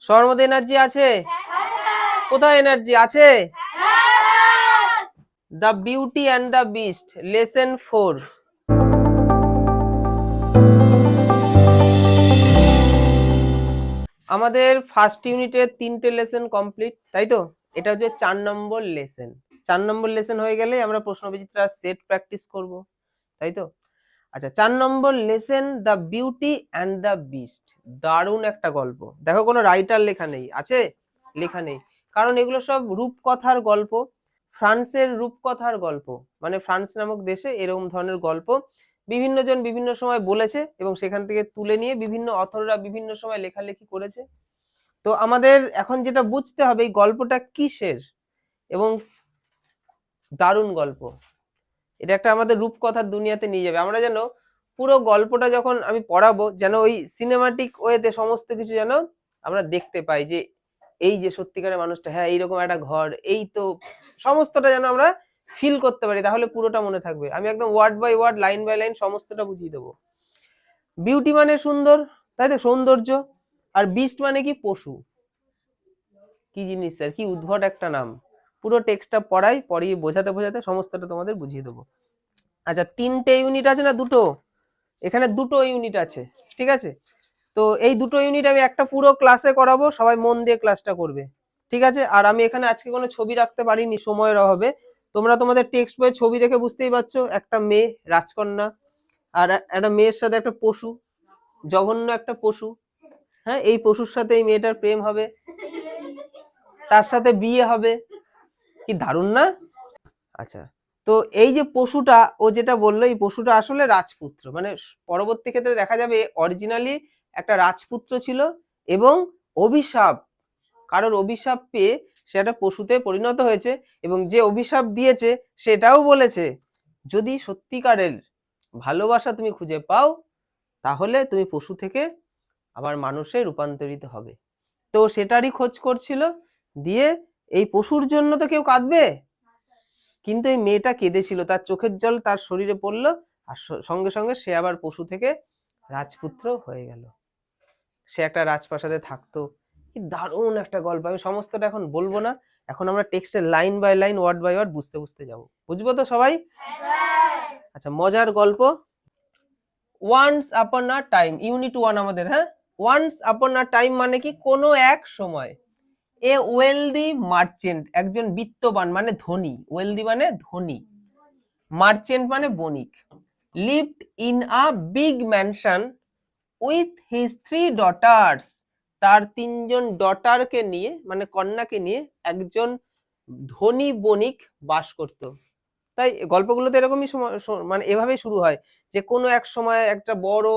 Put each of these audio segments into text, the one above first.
সবার মধ্যে এনার্জি আছে? কোথায় এনার্জি আছে? The beauty and the beast, lesson 4। আমাদের ফার্স্ট ইউনিটের 3টে লেসন কমপ্লিট, তাই তো? এটা হচ্ছে 4 নম্বর লেসন। 4 নম্বর লেসন হয়ে গেলে আমরা প্রশ্নবিচিত্রার সেট প্র্যাকটিস করব, তাই তো? আচ্ছা, 4 নম্বর lesson the beauty and the beast. দারুণ একটা গল্প। দেখো কোনো রাইটার লেখা নেই, আছে? লেখা নেই, কারণ এগুলো সব রূপকথার গল্প। ফ্রান্সের রূপকথার গল্প, মানে ফ্রান্স নামক দেশে এরকম ধরনের গল্প বিভিন্ন জন বিভিন্ন সময় বলেছে এবং সেখান থেকে তুলে নিয়ে বিভিন্ন অথররা বিভিন্ন সময় লেখালেখি করেছে। তো আমাদের এখন যেটা বুঝতে হবে এই গল্পটা কিসের এবং দারুণ গল্প। এটা একটা আমাদের রূপকথার দুনিয়াতে নিয়ে যাবে। আমরা যেন পুরো গল্পটা যখন আমি পড়াবো যেন ওই সিনেমাটিক ওয়েতে সমস্ত কিছু যেন আমরা দেখতে পাই, যে এই যে সত্যিকারের মানুষটা, হ্যাঁ এইরকম একটা ঘর, এই তো সমস্তটা যেন আমরা ফিল করতে পারি, তাহলে পুরোটা মনে থাকবে। আমি একদম word by word, line by line সমস্তটা বুঝিয়ে দেবো। বিউটি মানে সুন্দর, তাই তো, সৌন্দর্য। আর বিস্ট মানে কি? পশু। কি জিনিস স্যার, কি উদ্ভট একটা নাম। পুরো টেক্সটটা পড়িয়ে বোঝাতে বোঝাতে সমস্তটা তোমাদের বুঝিয়ে দেবো। আচ্ছা, 3টে ইউনিট আছে না? দুটো, এখানে 2টো ইউনিট আছে, ঠিক আছে? তো এই 2টো ইউনিট আমি একটা পুরো ক্লাসে করাবো, সবাই মন দিয়ে ক্লাসটা করবে, ঠিক আছে? আর আমি এখানে আজকে কোনো ছবি রাখতে পারিনি সময়ের অভাবে। তোমরা তোমাদের টেক্সট বইয়ে ছবি দেখে বুঝতেই পারছো, একটা মেয়ে রাজকন্যা আর একটা মেয়ের সাথে একটা পশু, জঘন্য একটা পশু। হ্যাঁ, এই পশুর সাথে এই মেয়েটার প্রেম হবে, তার সাথে বিয়ে হবে। কি দারুণ না? আচ্ছা, তো এই যে পশুটা, ও যেটা বললো, এই পশুটা আসলে রাজপুত্র, মানে পরবর্তী ক্ষেত্রে দেখা যাবে অরিজিনালি একটা রাজপুত্র ছিল এবং অভিশাপ, কারোর অভিশাপ পেয়ে সে একটা পশুতে পরিণত হয়েছে। এবং যে অভিশাপ দিয়েছে সেটাও বলেছে, যদি সত্যিকারের ভালোবাসা তুমি খুঁজে পাও তাহলে তুমি পশু থেকে আবার মানুষে রূপান্তরিত হবে। তো সেটারই খোঁজ করছিল। দিয়ে এই পশুর জন্য তো কেউ কাঁদবে, কিন্তু এই মেয়েটা কেঁদেছিল, তার চোখের জল তার শরীরে পড়লো, আর সঙ্গে সঙ্গে সে আবার পশু থেকে রাজপুত্র হয়ে গেল। সে একটা রাজপ্রাসাদে থাকতো। কি দারুণ একটা গল্প। আমি সমস্তটা এখন বলবো না, এখন আমরা টেক্সটের line by line, word by word বুঝতে বুঝতে যাবো। বুঝবো তো সবাই? আচ্ছা, মজার গল্প। ওয়ান্স আপন আ টাইম, ইউনিট 1 আমাদের। হ্যাঁ, ওয়ান্স আপন আ টাইম মানে কি? কোনো এক সময়। এ ওয়েলদি মার্চেন্ট, একজন বিত্তবান মানে ধনী, ওয়েলদি মানে ধনী, মার্চেন্ট মানে বণিক, lived in a big mansion with his 3 daughters, তার 3জন ডটারকে নিয়ে মানে কন্যাকে নিয়ে একজন ধনী বণিক বাস করত। তাই গল্পগুলোতে এরকমই মানে এভাবেই শুরু হয়, যে কোনো এক সময় একটা বড়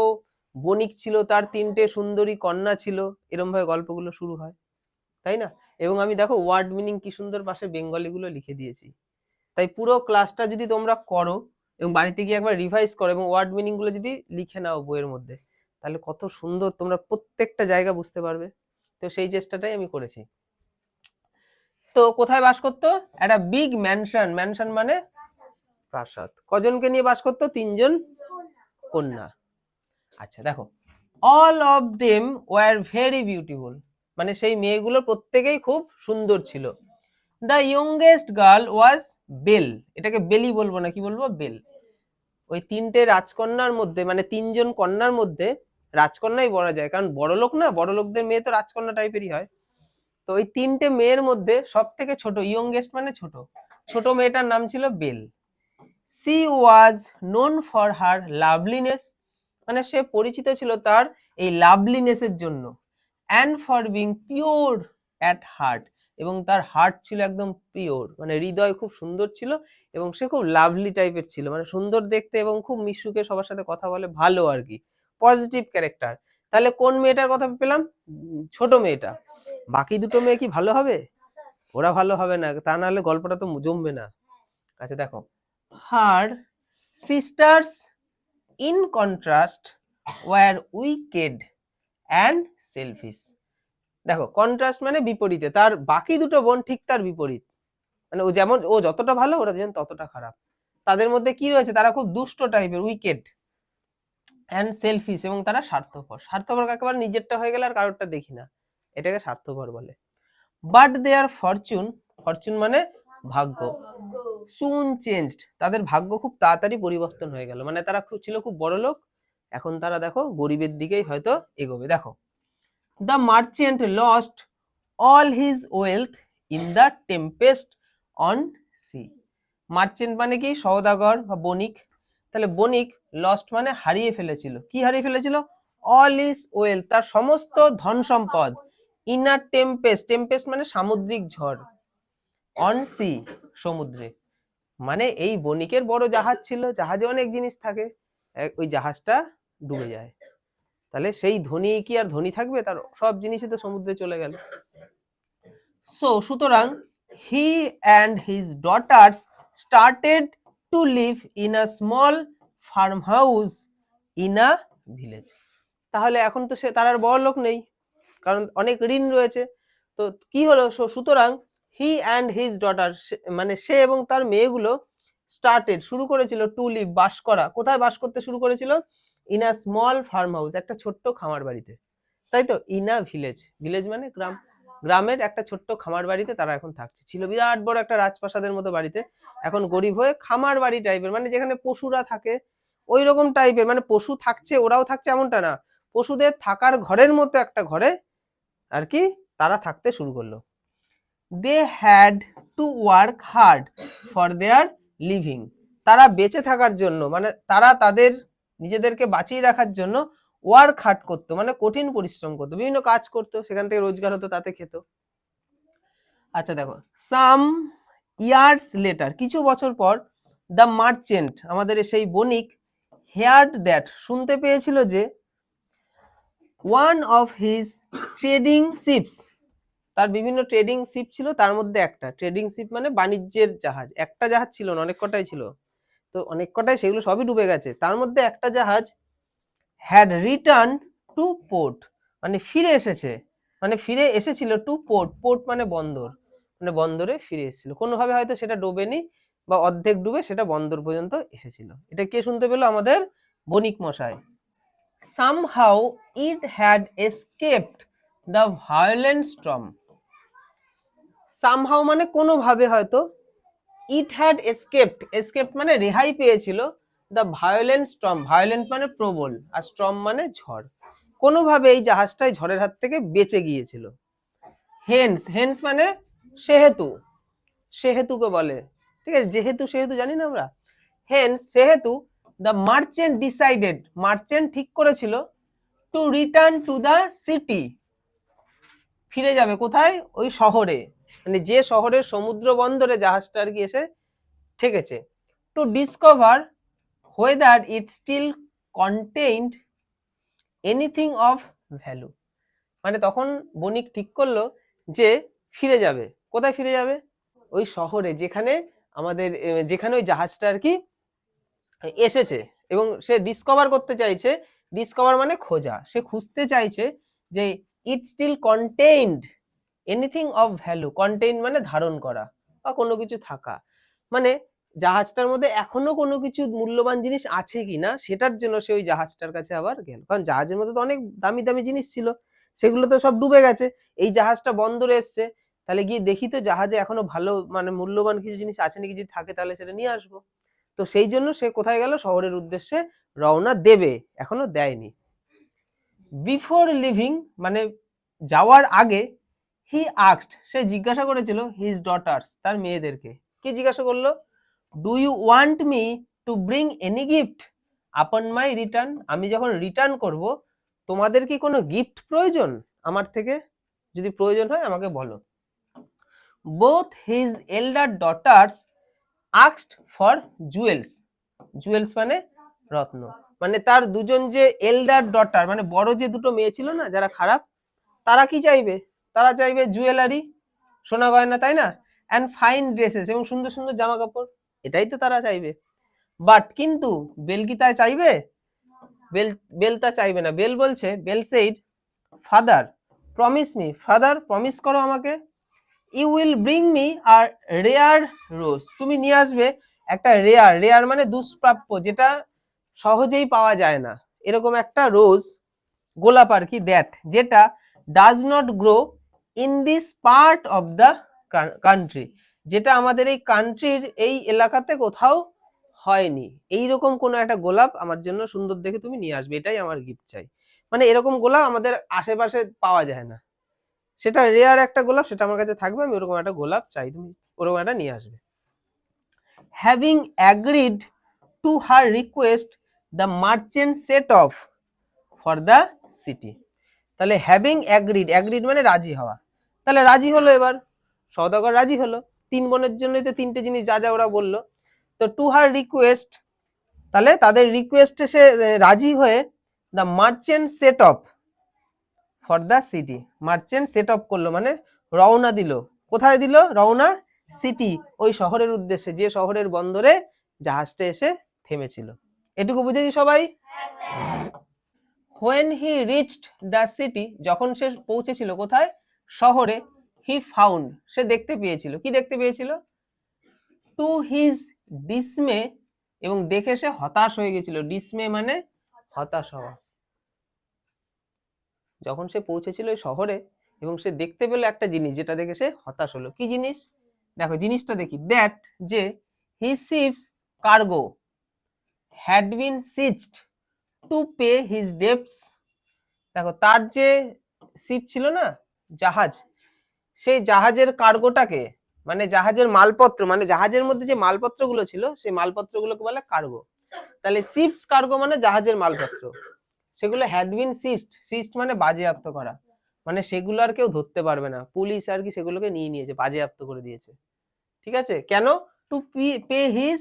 বণিক ছিল, তার 3টে সুন্দরী কন্যা ছিল, এরকম ভাবে গল্পগুলো শুরু হয়, তাই না? এবং আমি দেখো ওয়ার্ড মিনিং কি সুন্দর পাশে বেঙ্গলি গুলো লিখে দিয়েছি। তাই পুরো ক্লাসটা যদি তোমরা করো এবং বাড়িতে গিয়ে একবার রিভাইজ করো এবং ওয়ার্ড মিনিং গুলো যদি লিখে নাও বইয়ের মধ্যে, তাহলে কত সুন্দর তোমরা প্রত্যেকটা জায়গা বুঝতে পারবে। তো সেই চেষ্টাটাই আমি করেছি। তো কোথায় বাস করতো? একটা বিগ ম্যানশন, ম্যানশন মানে প্রাসাদ। কজনকে নিয়ে বাস করতো? 3জন কন্যা। আচ্ছা দেখো, all of them were very beautiful, মানে সেই মেয়েগুলো প্রত্যেকেই খুব সুন্দর ছিল। The youngest girl was Belle, এটাকে বেলি বলবো না, কি বলবো? বেল। ওই 3টে রাজকন্যার মধ্যে, মানে 3জন কন্যার মধ্যে রাজকন্যাই বলা যায়, কারণ বড় লোক না, বড় লোকদের মেয়ে তো রাজকন্যা টাইপেরই হয়। তো ওই 3টে মেয়ের মধ্যে সব থেকে ছোট, ইয়ংগেস্ট মানে ছোট, ছোট মেয়েটার নাম ছিল Belle. She was known for her loveliness, মানে সে পরিচিত ছিল তার এই লাভলিনেসের জন্য, and for being pure at heart, এবং তার হার্ট ছিল একদম পিওর, মানে হৃদয় খুব সুন্দর ছিল এবং সে খুব লাভলি টাইপের ছিল, মানে সুন্দর দেখতে এবং খুব মিশুকে সবার সাথে কথা বলে, ভালো আর কি, পজিটিভ ক্যারেক্টার। তাহলে কোন মেয়েটার কথা পেলাম? ছোট মেয়েটা। বাকি 2টো মেয়ে কি ভালো হবে? ওরা ভালো হবে না, তা নাহলে গল্পটা তো জমবে না। আচ্ছা দেখো, her sisters in contrast were wicked and selfish. দেখো, কন্ট্রাস্ট মানে বিপরীতে, তার বাকি 2টো বোন ঠিক তার বিপরীত, মানে ও যেমন, ও যতটা ভালো ওরা যেন ততটা খারাপ। তাদের মধ্যে কি রয়েছে? তারা খুব দুষ্ট টাইপের, উইকেড অ্যান্ড সেলফিশ, এবং তারা স্বার্থপর। স্বার্থপর একেবারে নিজেরটা হয়ে গেলে আর কারোরটা দেখি না, এটাকে স্বার্থপর বলে। বাট দেয়ার ফরচুন, ফরচুন মানে ভাগ্য, সুন চেঞ্জড, তাদের ভাগ্য খুব তাড়াতাড়ি পরিবর্তন হয়ে গেল। মানে তারা ছিল খুব বড় লোক, এখন তারা দেখো গরিবের দিকেই হয়তো এগোবে। দেখো, the merchant lost all his wealth in the tempest on sea. Merchant মানে কি? সওদাগর বা বণিক। তাহলে বণিক, লস্ট মানে হারিয়ে ফেলেছিল। কি হারিয়ে ফেলেছিল? অল হিজ ওয়েলথ, তার সমস্ত ধন সম্পদ। ইন আ টেম্পেস্ট, টেম্পেস্ট মানে সামুদ্রিক ঝড়, অন সি সমুদ্রে। মানে এই বণিকের বড় জাহাজ ছিল, জাহাজে অনেক জিনিস থাকে, ওই জাহাজটা ডুবে যায়। তাহলে সেই ধনী কি আর ধনী থাকবে? তার সব জিনিসই তো সমুদ্রে চলে গেল। সো সুতরাং he and his daughters started to live in a small farm house in a village. তাহলে এখন তো তার আর বড় লোক নেই, কারণ অনেক ঋণ রয়েছে। তো কি হলো? সুতরাং হি অ্যান্ড হিজ ডটার, মানে সে এবং তার মেয়েগুলো স্টার্টেড শুরু করেছিল, টু লিভ বাস করা। কোথায় বাস করতে শুরু করেছিল? In a small farm house, একটা ছোট্ট খামার বাড়িতে। তাই তো, ইন আ ভিলেজ, ভিলেজ মানে গ্রাম, গ্রামের একটা ছোট্ট খামার বাড়িতে তারা এখন থাকছে। ছিল বিরাট বড় একটা রাজপ্রাসাদের মতো বাড়িতে, এখন গরিব হয়ে খামার বাড়ি টাইপের, মানে যেখানে পশুরা থাকে ওই রকম টাইপের। মানে পশু থাকছে, ওরাও থাকছে এমনটা না, পশুদের থাকার ঘরের মতো একটা ঘরে আর কি তারা থাকতে শুরু করলো। They had to work hard for their living, তারা বেঁচে থাকার জন্য, মানে তারা তাদের নিজেদেরকে বাঁচিয়ে রাখার জন্য ওয়ার্ক হার্ড করতো, মানে কঠিন পরিশ্রম করতো, বিভিন্ন কাজ করতো, সেখান থেকে রোজগার হতো, তাতে খেত। আচ্ছা দেখো, সাম ইয়ার্স লেটার, কিছু বছর পর, দ্য মার্চেন্ট, আমাদের সেই বণিক, হেয়ার্ড দ্যাট, শুনতে পেয়েছিল যে, one of his trading ships, তার বিভিন্ন ট্রেডিং শিপ ছিল, তার মধ্যে একটা ট্রেডিং শিপ মানে বাণিজ্যের জাহাজ, একটা জাহাজ ছিল না, অনেক কটাই ছিল, তো অনেক কটাই, সেগুলো সবই ডুবে গেছে। তার মধ্যে একটা জাহাজ হ্যাড রিটার্ন টু পোর্ট, মানে ফিরে এসেছে, মানে ফিরে এসেছিল টু পোর্ট, পোর্ট মানে বন্দর, মানে বন্দরে ফিরে এসেছিল কোনোভাবে, হয়তো সেটা ডোবেনি বা অর্ধেক ডুবে সেটা বন্দর পর্যন্ত এসেছিল। এটা কে শুনতে পেলো? আমাদের বণিক মশাই। somehow it had escaped the violent storm, somehow মানে কোনোভাবে হয়তো, it had escaped, escaped মানে রেহাই পেয়েছিল, the violent storm, violent মানে প্রবল, আর storm মানে ঝড়, কোনোভাবে এই জাহাজটাই ঝড়ের হাত থেকে বেঁচে গিয়েছিল। হেন্স, হেন্স মানে সেহেতু, সেহেতুকে বলে, ঠিক আছে, যেহেতু সেহেতু জানি না আমরা, হেন্স সেহেতু, দ্য মার্চেন্ট ডিসাইডেড, মার্চেন্ট ঠিক করেছিল, two return to the city, ফিরে যাবে কোথায়? ওই শহরে, মানে যে শহরের সমুদ্র বন্দরে জাহাজটা আর কি এসে ঠেকেছে, to discover whether it still contained anything of value, মানে তখন বণিক ঠিক করলো যে ফিরে যাবে, কোথায় ফিরে যাবে? ওই শহরে যেখানে আমাদের, যেখানে ওই জাহাজটা আর কি এসেছে, এবং সে ডিসকভার করতে চাইছে, ডিসকভার মানে খোঁজা, সে খুঁজতে চাইছে যে it still contained anything of value, contain মানে ধারণ করা বা কোনো কিছু থাকা, মানে জাহাজটার মধ্যে এখনো কোনো কিছু মূল্যবান জিনিস আছে কিনা সেটার জন্য সে ওই জাহাজটার কাছে আবার গেল, কারণ জাহাজের মধ্যে তো অনেক দামি দামি জিনিস ছিল, সেগুলো তো সব ডুবে গেছে, এই জাহাজটা বন্দরে এসছে, তাহলে গিয়ে দেখি তো জাহাজে এখনো ভালো মানে মূল্যবান কিছু জিনিস আছে নাকি, যদি থাকে তাহলে সেটা নিয়ে আসবো। তো সেই জন্য সে কোথায় গেল? শহরের উদ্দেশ্যে রওনা দেবে, এখনো দেয়নি। বিফোর লিভিং মানে যাওয়ার আগে, হি আস্কড, সে জিজ্ঞাসা করেছিল, হিজ ডটার্স, তার মেয়েদেরকে। কি জিজ্ঞাসা করলো? Do you want me to bring any gift upon my return, আমি যখন রিটার্ন করব তোমাদের কি কোনো গিফট প্রয়োজন আমার থেকে? যদি প্রয়োজন হয় আমাকে বলো। Both his এল্ডার daughters asked for jewels, jewels মানে রত্ন, মানে তার দুজন যে এল্ডার ডটার, মানে বড় যে দুটো মেয়ে ছিল না যারা খারাপ, তারা কি চাইবে? তারা চাইবে জুয়েলারি, সোনা গয়না, তাই না, অ্যান্ড ফাইন ড্রেসেস, এবং সুন্দর সুন্দর জামা কাপড়, এটাই তো তারা চাইবে। বাট কিন্তু বেল কি তাই চাইবে? বেল, বেল তা চাইবে না। বেল বলছে, Belle said, father promise me, father promise করো আমাকে, you will bring me a rare rose, তুমি নিয়ে আসবে একটা রেয়ার, রেয়ার মানে দুষ্প্রাপ্য, যেটা সহজেই পাওয়া যায় না, এরকম একটা রোজ, গোলাপ আর কি, দ্যাট যেটা does not grow in this part of the country, যেটা আমাদের এই কান্ট্রির এই এলাকাতে কোথাও হয়নি, এইরকম কোনো একটা গোলাপ আমার জন্য সুন্দর দেখে তুমি নিয়ে আসবে, এটাই আমার গিফট চাই। মানে এরকম গোলাপ আমাদের আশেপাশে পাওয়া যায় না, সেটা রেয়ার একটা গোলাপ, সেটা আমার কাছে থাকবে, আমি ওরকম একটা গোলাপ চাই, তুমি ওরকম একটা নিয়ে আসবে। Having agreed to her request the merchant set off for the city. তাহলে হ্যাভিং অ্যাগ্রিড, অ্যাগ্রিড মানে রাজি হওয়া, তাহলে রাজি হলো, এবার সওদাগর রাজি হলো, 3 বোনের জন্যই তো 3টে জিনিস যা যা ওরা বললো। তো টু হার রিকোয়েস্ট, তাহলে তাদের রিকোয়েস্টে সে রাজি হয়ে the merchant set off for the city, merchant set of করলো মানে রওনা দিল, কোথায় দিল রওনা? সিটি, ওই শহরের উদ্দেশ্যে, যে শহরের বন্দরে জাহাজটা এসে থেমেছিল। এটুকু বুঝেছি সবাই? when he reached the city, যখন সে পৌঁছেছিল কোথায়? শহরে। he found, সে দেখতে পেয়েছিল, কি দেখতে পেয়েছিল? to his dismay, এবং দেখে সে হতাশ হয়ে গেছিল। dismay মানে হতাশ হওয়া। যখন সে পৌঁছেছিল ওই শহরে এবং সে দেখতে পেল একটা জিনিস, যেটা দেখে সে হতাশ হলো। কি জিনিস? দেখো জিনিসটা দেখি, দ্যাট, যে his ships cargo had been seized to pay his debts। দেখো তার যে শিপ ছিল না, জাহাজ, সেই জাহাজের কার্গোটাকে, মানে জাহাজের মালপত্র, মানে জাহাজের মধ্যে যে মালপত্রগুলো ছিল সেই মালপত্রগুলোকে বলে কার্গো। তাহলে শিপস কার্গো মানে জাহাজের মালপত্র, সেগুলো হ্যাড বিন সিজড, সিজড মানে বাজেয়াপ্ত করা, মানে সেগুলো আর কেউ ধরতে পারবে না, পুলিশ আর কি সেগুলোকে নিয়ে নিয়েছে, বাজেয়াপ্ত করে দিয়েছে। ঠিক আছে, কেন? টু পে হিজ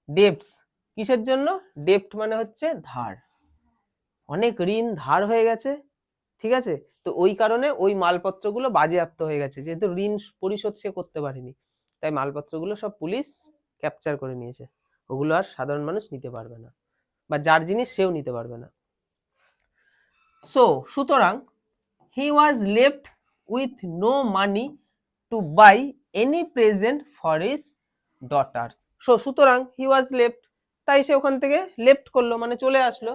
ডেপ্টস, কিসের জন্য? ডেপ্ট মানে হচ্ছে ধার, অনেক ঋণ ধার হয়ে গেছে, ঠিক আছে, তো ওই কারণে ওই মালপত্রগুলো বাজেয়াপ্ত হয়ে গেছে, যেহেতু ঋণ পরিশোধ সে করতে পারেনি, তাই মালপত্রগুলো সব পুলিশ ক্যাপচার করে নিয়েছে, ওগুলো আর সাধারণ মানুষ নিতে পারবে না, বা যার জিনিস সেও নিতে পারবে না। সো সুতরাং he was left with no money to buy any present for his daughters। So সুতরাং he was left, তাই সে ওখান থেকে লেফট করলো মানে চলে আসলো,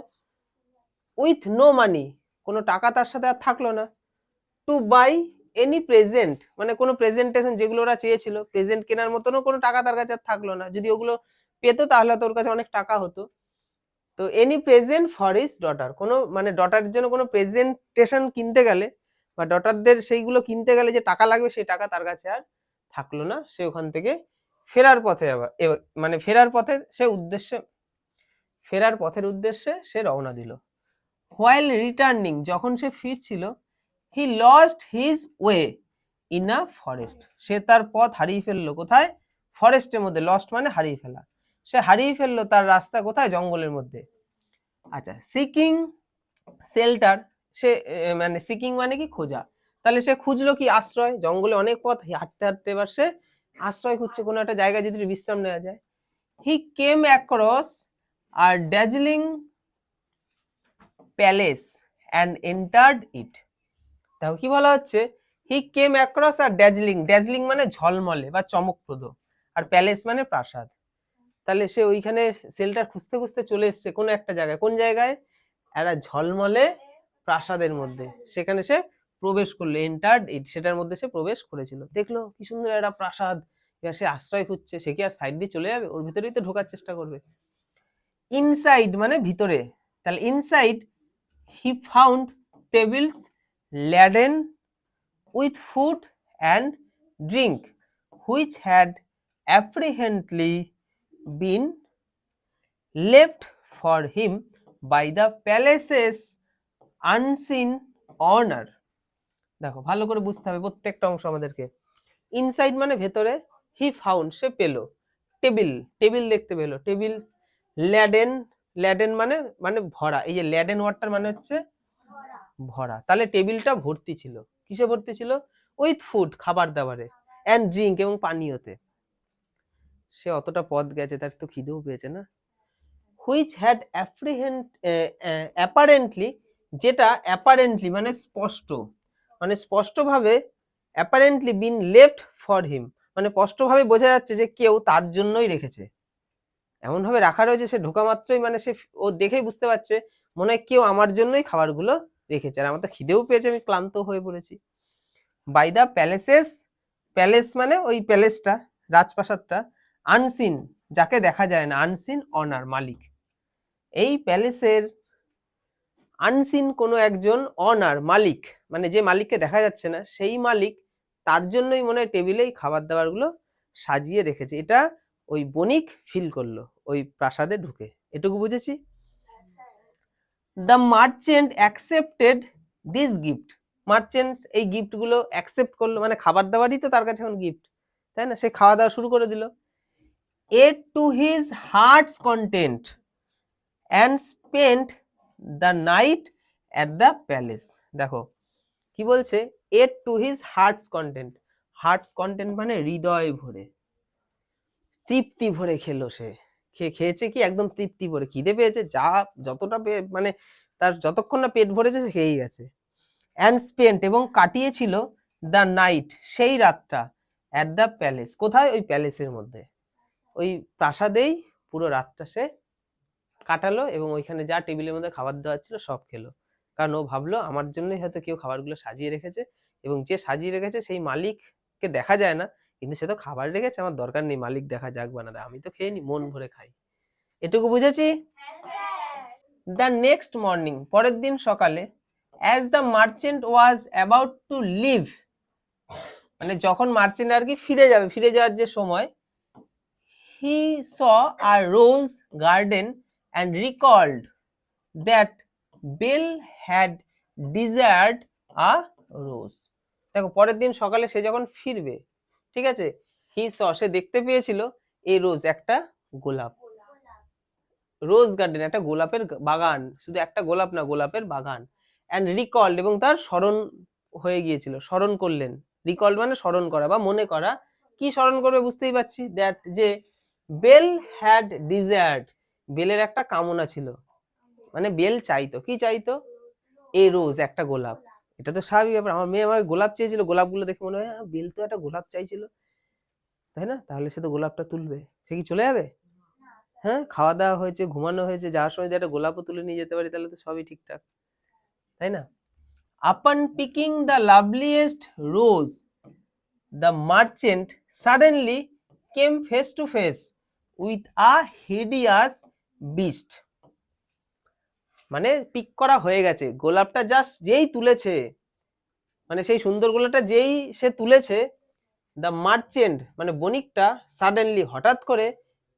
উইথ নো মানি, কোনো টাকা তার সাথে আর থাকলো না, টু বাই এনি প্রেজেন্ট মানে কোনো প্রেজেন্টেশন, যেগুলো ওরা চেয়েছিল প্রেজেন্ট কেনার মতনও কোনো টাকা তার কাছে আর থাকলো না, যদি ওগুলো পেতো তাহলে তো ওর কাছে অনেক টাকা হতো। তো any present for his daughter, কোনো মানে ডটারের জন্য কোনো প্রেজেন্টেশন কিনতে গেলে বা ডটারদের সেইগুলো কিনতে গেলে যে টাকা লাগবে, সেই টাকা তার কাছে আর থাকলো না, সে ওখান থেকে ফেরার পথে আবার মানে ফেরার পথের উদ্দেশ্যে সে রওনা দিল। হোয়াইল রিটার্নিং, যখন সে ফিরছিল, he lost his way in a forest, সে তার পথ হারিয়ে ফেললো, কোথায়? ফরেস্টের মধ্যে, লস্ট মানে হারিয়ে ফেলা, সে হারিয়ে ফেললো তার রাস্তা কোথায়? জঙ্গলের মধ্যে। আচ্ছা, সিকিং শেল্টার, সে মানে সিকিং মানে কি? খোঁজা, তাহলে সে খুঁজলো কি? আশ্রয়, জঙ্গলে অনেক পথ হাঁটতে হাঁটতে এবার সে আশ্রয় খুঁজছে, কোনো একটা জায়গায় যদি বিশ্রাম নেওয়া যায়। He came across a dazzling palace and entered it. দেখো কি বলা হচ্ছে, he came across a dazzling, dazzling মানে ঝলমলে বা চমকপ্রদ, আর প্যালেস মানে প্রাসাদ, তাহলে সে ওইখানে সেলটার খুঁজতে খুঁজতে চলে এসছে কোনো একটা জায়গায়, কোন জায়গায়? একটা ঝলমলে প্রাসাদের মধ্যে, সেখানে সে প্রবেশ করলো, এন্টার্ড ইট, সেটার মধ্যে সে প্রবেশ করেছিল, দেখলো কি সুন্দর একটা প্রাসাদ, এবার সে আশ্রয় খুঁজছে, সে কি আর সাইড দিয়ে চলে যাবে? ওর ভিতরেই তো ঢোকার চেষ্টা করবে। ইনসাইড মানে ভিতরে, তাহলে inside he found tables laden with food and drink which had apparently been left for him by the palace's unseen owner। দেখো ভালো করে বুঝতে হবে প্রত্যেকটা অংশ আমাদেরকে। ইনসাইড মানে ভেতরে, হি ফাউন্ড সে পেলো, টেবিল, টেবিল দেখতে পেলো, টেবিল, ল্যাডেন, ল্যাডেন মানে মানে ভরা, এই যে ল্যাডেন ওয়ার্ডটার মানে হচ্ছে ভরা, তাহলে টেবিলটা ভর্তি ছিল, কিসে ভর্তি ছিল? উইথ ফুড, খাবার দাবারে, অ্যান্ড ড্রিঙ্ক এবং পানীয়তে। সে অতটা পথ গেছে, তার তো খিদেও পেয়েছে না। হুইচ হ্যাড অ্যাপারেন্টলি, যেটা অ্যাপারেন্টলি মানে স্পষ্ট, মানে স্পষ্টভাবে, apparently been left for him মানে স্পষ্টভাবে বোঝা যাচ্ছে যে কেউ তার জন্যই রেখেছে, এমন ভাবে রাখা রয়েছে, সে ঢোকা মাত্রই মানে সে ও দেখেই বুঝতে পারছে মনে হয় কেউ আমার জন্যই খাবারগুলো রেখেছে। আর আমার তো খিদেও পেয়েছে, আমি ক্লান্ত হয়ে পড়েছি। বাই দ্য প্যালেসেস, প্যালেস মানে ওই প্যালেসটা, রাজপ্রাসাদটা, আনসিন যাকে দেখা যায় না, আনসিন অনার মালিক, এই প্যালেসের আনসিন কোনো একজন অনার মালিক, মানে যে মালিককে দেখা যাচ্ছে না সেই মালিক, তার জন্যই মনে হয় টেবিলেই খাবার দাবার গুলো সাজিয়ে রেখেছে। এটা ওই বণিক ফিল করলো ওই প্রাসাদে ঢুকে। এটুকু বুঝেছি। The merchant accepted this gift, merchant এই গিফট গুলো অ্যাকসেপ্ট করলো, মানে খাবার দাবারই তো তার কাছে এখন গিফট, তাই না? সে খাওয়া দাওয়া শুরু করে দিল। Ate to his heart's content and spent the night at the palace. দেখো কি বলছে, ate to his heart's content, heart's content মানে হৃদয় ভরে, তৃপ্তি ভরে খেলো সে, খেয়েছে কি একদম তৃপ্তি ভরে, খিদে পেয়েছে যা যতটা মানে তার যতক্ষণ না পেট ভরেছে সে খেয়েই গেছে। অ্যান্ড স্পেন্ট এবং কাটিয়েছিল দ্য নাইট সেই রাতটা, অ্যাট দ্য প্যালেস, কোথায়? ওই প্যালেসের মধ্যে, ওই প্রাসাদেই পুরো রাতটা সে কাটালো এবং ওইখানে যা টেবিলের মধ্যে খাবার দেওয়া ছিল সব খেলো। কারণ ও ভাবলো আমার জন্যই হয়তো কেউ খাবারগুলো সাজিয়ে রেখেছে, এবং যে সাজিয়ে রেখেছে সেই মালিককে দেখা যায় না, কিন্তু সে তো খাবার রেখেছে, আমার দরকার নেই মালিক দেখা যাক বা না, আমি তো খেয়ে নি, মন ভরে খাই। এটুকু বুঝেছি। দ্য নেক্সট মর্নিং, পরের দিন সকালে, as the merchant was about to leave, মানে যখন মার্চেন্ট আর কি ফিরে যাবে, ফিরে যাওয়ার যে সময়, he saw a rose garden and recalled that Belle had desired a rose. দেখো পরের দিন সকালে সে যখন ফিরবে, ঠিক আছে, হি স সে দেখতে পেয়েছিল এ রোজ একটা গোলাপ, রোজ গার্ডেন একটা গোলাপের বাগান, শুধু একটা গোলাপ না, গোলাপের বাগান। অ্যান্ড রিকল্ড এবং তার স্মরণ হয়ে গিয়েছিল, স্মরণ করলেন, রিকল্ড মানে স্মরণ করা বা মনে করা, কি স্মরণ করবে বুঝতেই পারছি, দ্যাট যে বেল হ্যাড ডিজায়ার্ড, বেলের একটা কামনা ছিল, মানে বেল চাইতো, কি চাইতো? এ রোজ একটা গোলাপ। এটা তো স্বাভাবিক ব্যাপার, আমার মেয়ে আমার গোলাপ চেয়েছিল, গোলাপগুলো দেখে মনে হয় বেল তো একটা গোলাপ চাইছিল, তাই না? তাহলে সে তো গোলাপটা তুলবে, সে কি চলে যাবে? হ্যাঁ, খাওয়া দাওয়া হয়েছে, ঘুমানো হয়েছে, যাওয়ার সময় যদি একটা গোলাপও তুলে নিয়ে যেতে পারি তাহলে তো সবই ঠিকঠাক, তাই না? Upon picking the loveliest rose the merchant suddenly came face to face with a hideous beast, মানে পিক করা হয়ে গেছে, গোলাপটা জাস্ট যেই তুলেছে, মানে সেই সুন্দর গোলাপটা যেই সে তুলেছে, দ্য মার্চেন্ট মানে বণিকটা সাডেনলি হঠাৎ করে,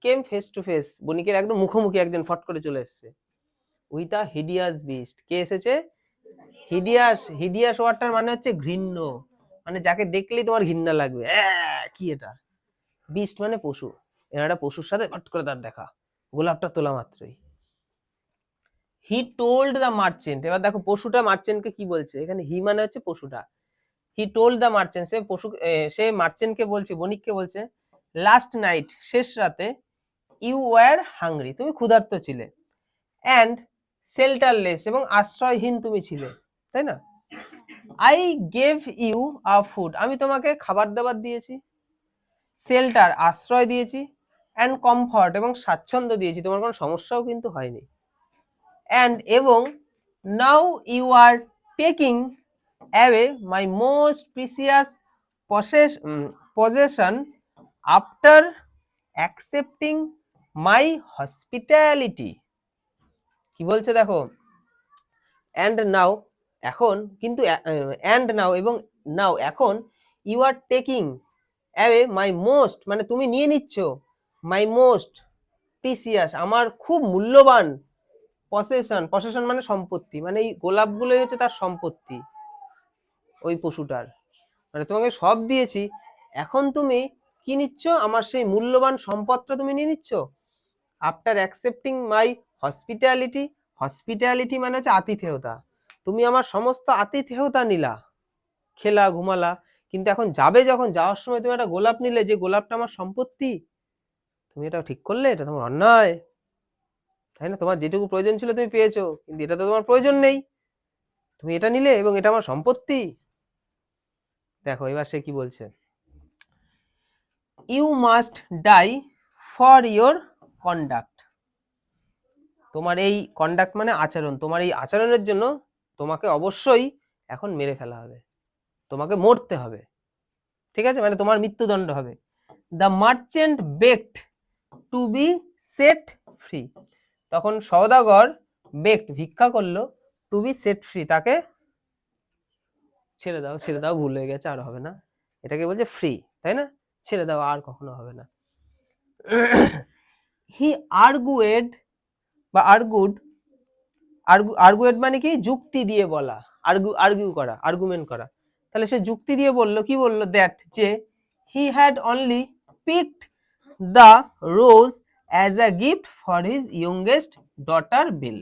কেম ফেস টু ফেস বণিকের একদম মুখোমুখি একজন ফট করে চলে এসেছে, উইথ আ হিডিয়াস বিস্ট। কে এসেছে? হিডিয়াস। হিডিয়াস ওয়ার্ডটার মানে হচ্ছে ঘৃণ্য, মানে যাকে দেখলেই তোমার ঘৃণা লাগবে, কি এটা? বিস্ট মানে পশু, একটা পশুর সাথে ফট করে তার দেখা, গোলাপটা তোলা মাত্রই। হি টোল্ড দ্য মার্চেন্ট, এবার দেখো পশুটা মার্চেন্টকে কি বলছে এখানে, হি মানে হচ্ছে পশুটা, হি টোল্ড দ্য মার্চেন্ট, সে পশু সে মার্চেন্টকে বলছে, বণিককে বলছে, লাস্ট নাইট শেষ রাতে, ইউ ওয়ার হাংরি তুমি ক্ষুধার্ত ছিলে, অ্যান্ড শেল্টারলেস এবং আশ্রয়হীন তুমি ছিলে, তাই না? I gave you a food আমি তোমাকে খাবার দাবার দিয়েছি, শেল্টার আশ্রয় দিয়েছি, অ্যান্ড কমফর্ট এবং স্বাচ্ছন্দ্য দিয়েছি, তোমার কোনো সমস্যাও কিন্তু হয়নি, অ্যান্ড এবং now you are taking away my most precious possession after accepting my hospitality। কি বলছে দেখো, অ্যান্ড নাও এখন, কিন্তু অ্যান্ড নাও এবং নাও এখন, you are taking away my most মানে তুমি নিয়ে নিচ্ছ, মাই মোস্ট প্রিসিয়াস আমার খুব মূল্যবান, পসেশন, পসেশন মানে সম্পত্তি, মানে এই গোলাপগুলোই হচ্ছে তার সম্পত্তি ওই পশুটার, মানে তোমাকে সব দিয়েছি, এখন তুমি কি নিচ্ছ? আমার সেই মূল্যবান সম্পদটা তুমি নিয়ে নিচ্ছ। আফটার অ্যাকসেপ্টিং মাই হসপিটালিটি, হসপিটালিটি মানে হচ্ছে আতিথেয়তা, তুমি আমার সমস্ত আতিথেয়তা নিলা, খেলা ঘুমালা, কিন্তু এখন যাবে যখন, যাওয়ার সময় তুমি একটা গোলাপ নিলে, যে গোলাপটা আমার সম্পত্তি, তুমি এটা ঠিক করলে, এটা তোমার অন্যায়, তাই না? তোমার যেটুকু প্রয়োজন ছিল তুমি পেয়েছো, কিন্তু এটা তো তোমার প্রয়োজন নেই, তুমি এটা নিলে এবং এটা আমার সম্পত্তি। দেখো এবার সে কি বলছে, you must die for your conduct, তোমার এই কন্ডাক্ট মানে আচরণ, তোমার এই আচরণের জন্য তোমাকে অবশ্যই এখন মেরে ফেলা হবে, তোমাকে মরতে হবে, ঠিক আছে, মানে তোমার মৃত্যুদণ্ড হবে। The merchant begged to be set free, তখন সওদাগর বেগড ভিক্ষা করলো, টু বি সেট ফ্রি, তাকে ছেড়ে দাও, ছেড়ে দাও, ভুল হয়ে গেছে, আর হবে না, এটাকে বলছে ফ্রি, তাই না, ছেড়ে দাও, আর কখনো হবে না। হি আর্গুয়েড বা আর্গুড, আর্গুয়েড মানে কি, যুক্তি দিয়ে বলা, আর্গিউ করা, আর্গুমেন্ট করা, তাহলে সে যুক্তি দিয়ে বললো, কি বললো, দ্যাট, যে he had only picked the rose as a gift for his youngest daughter Belle,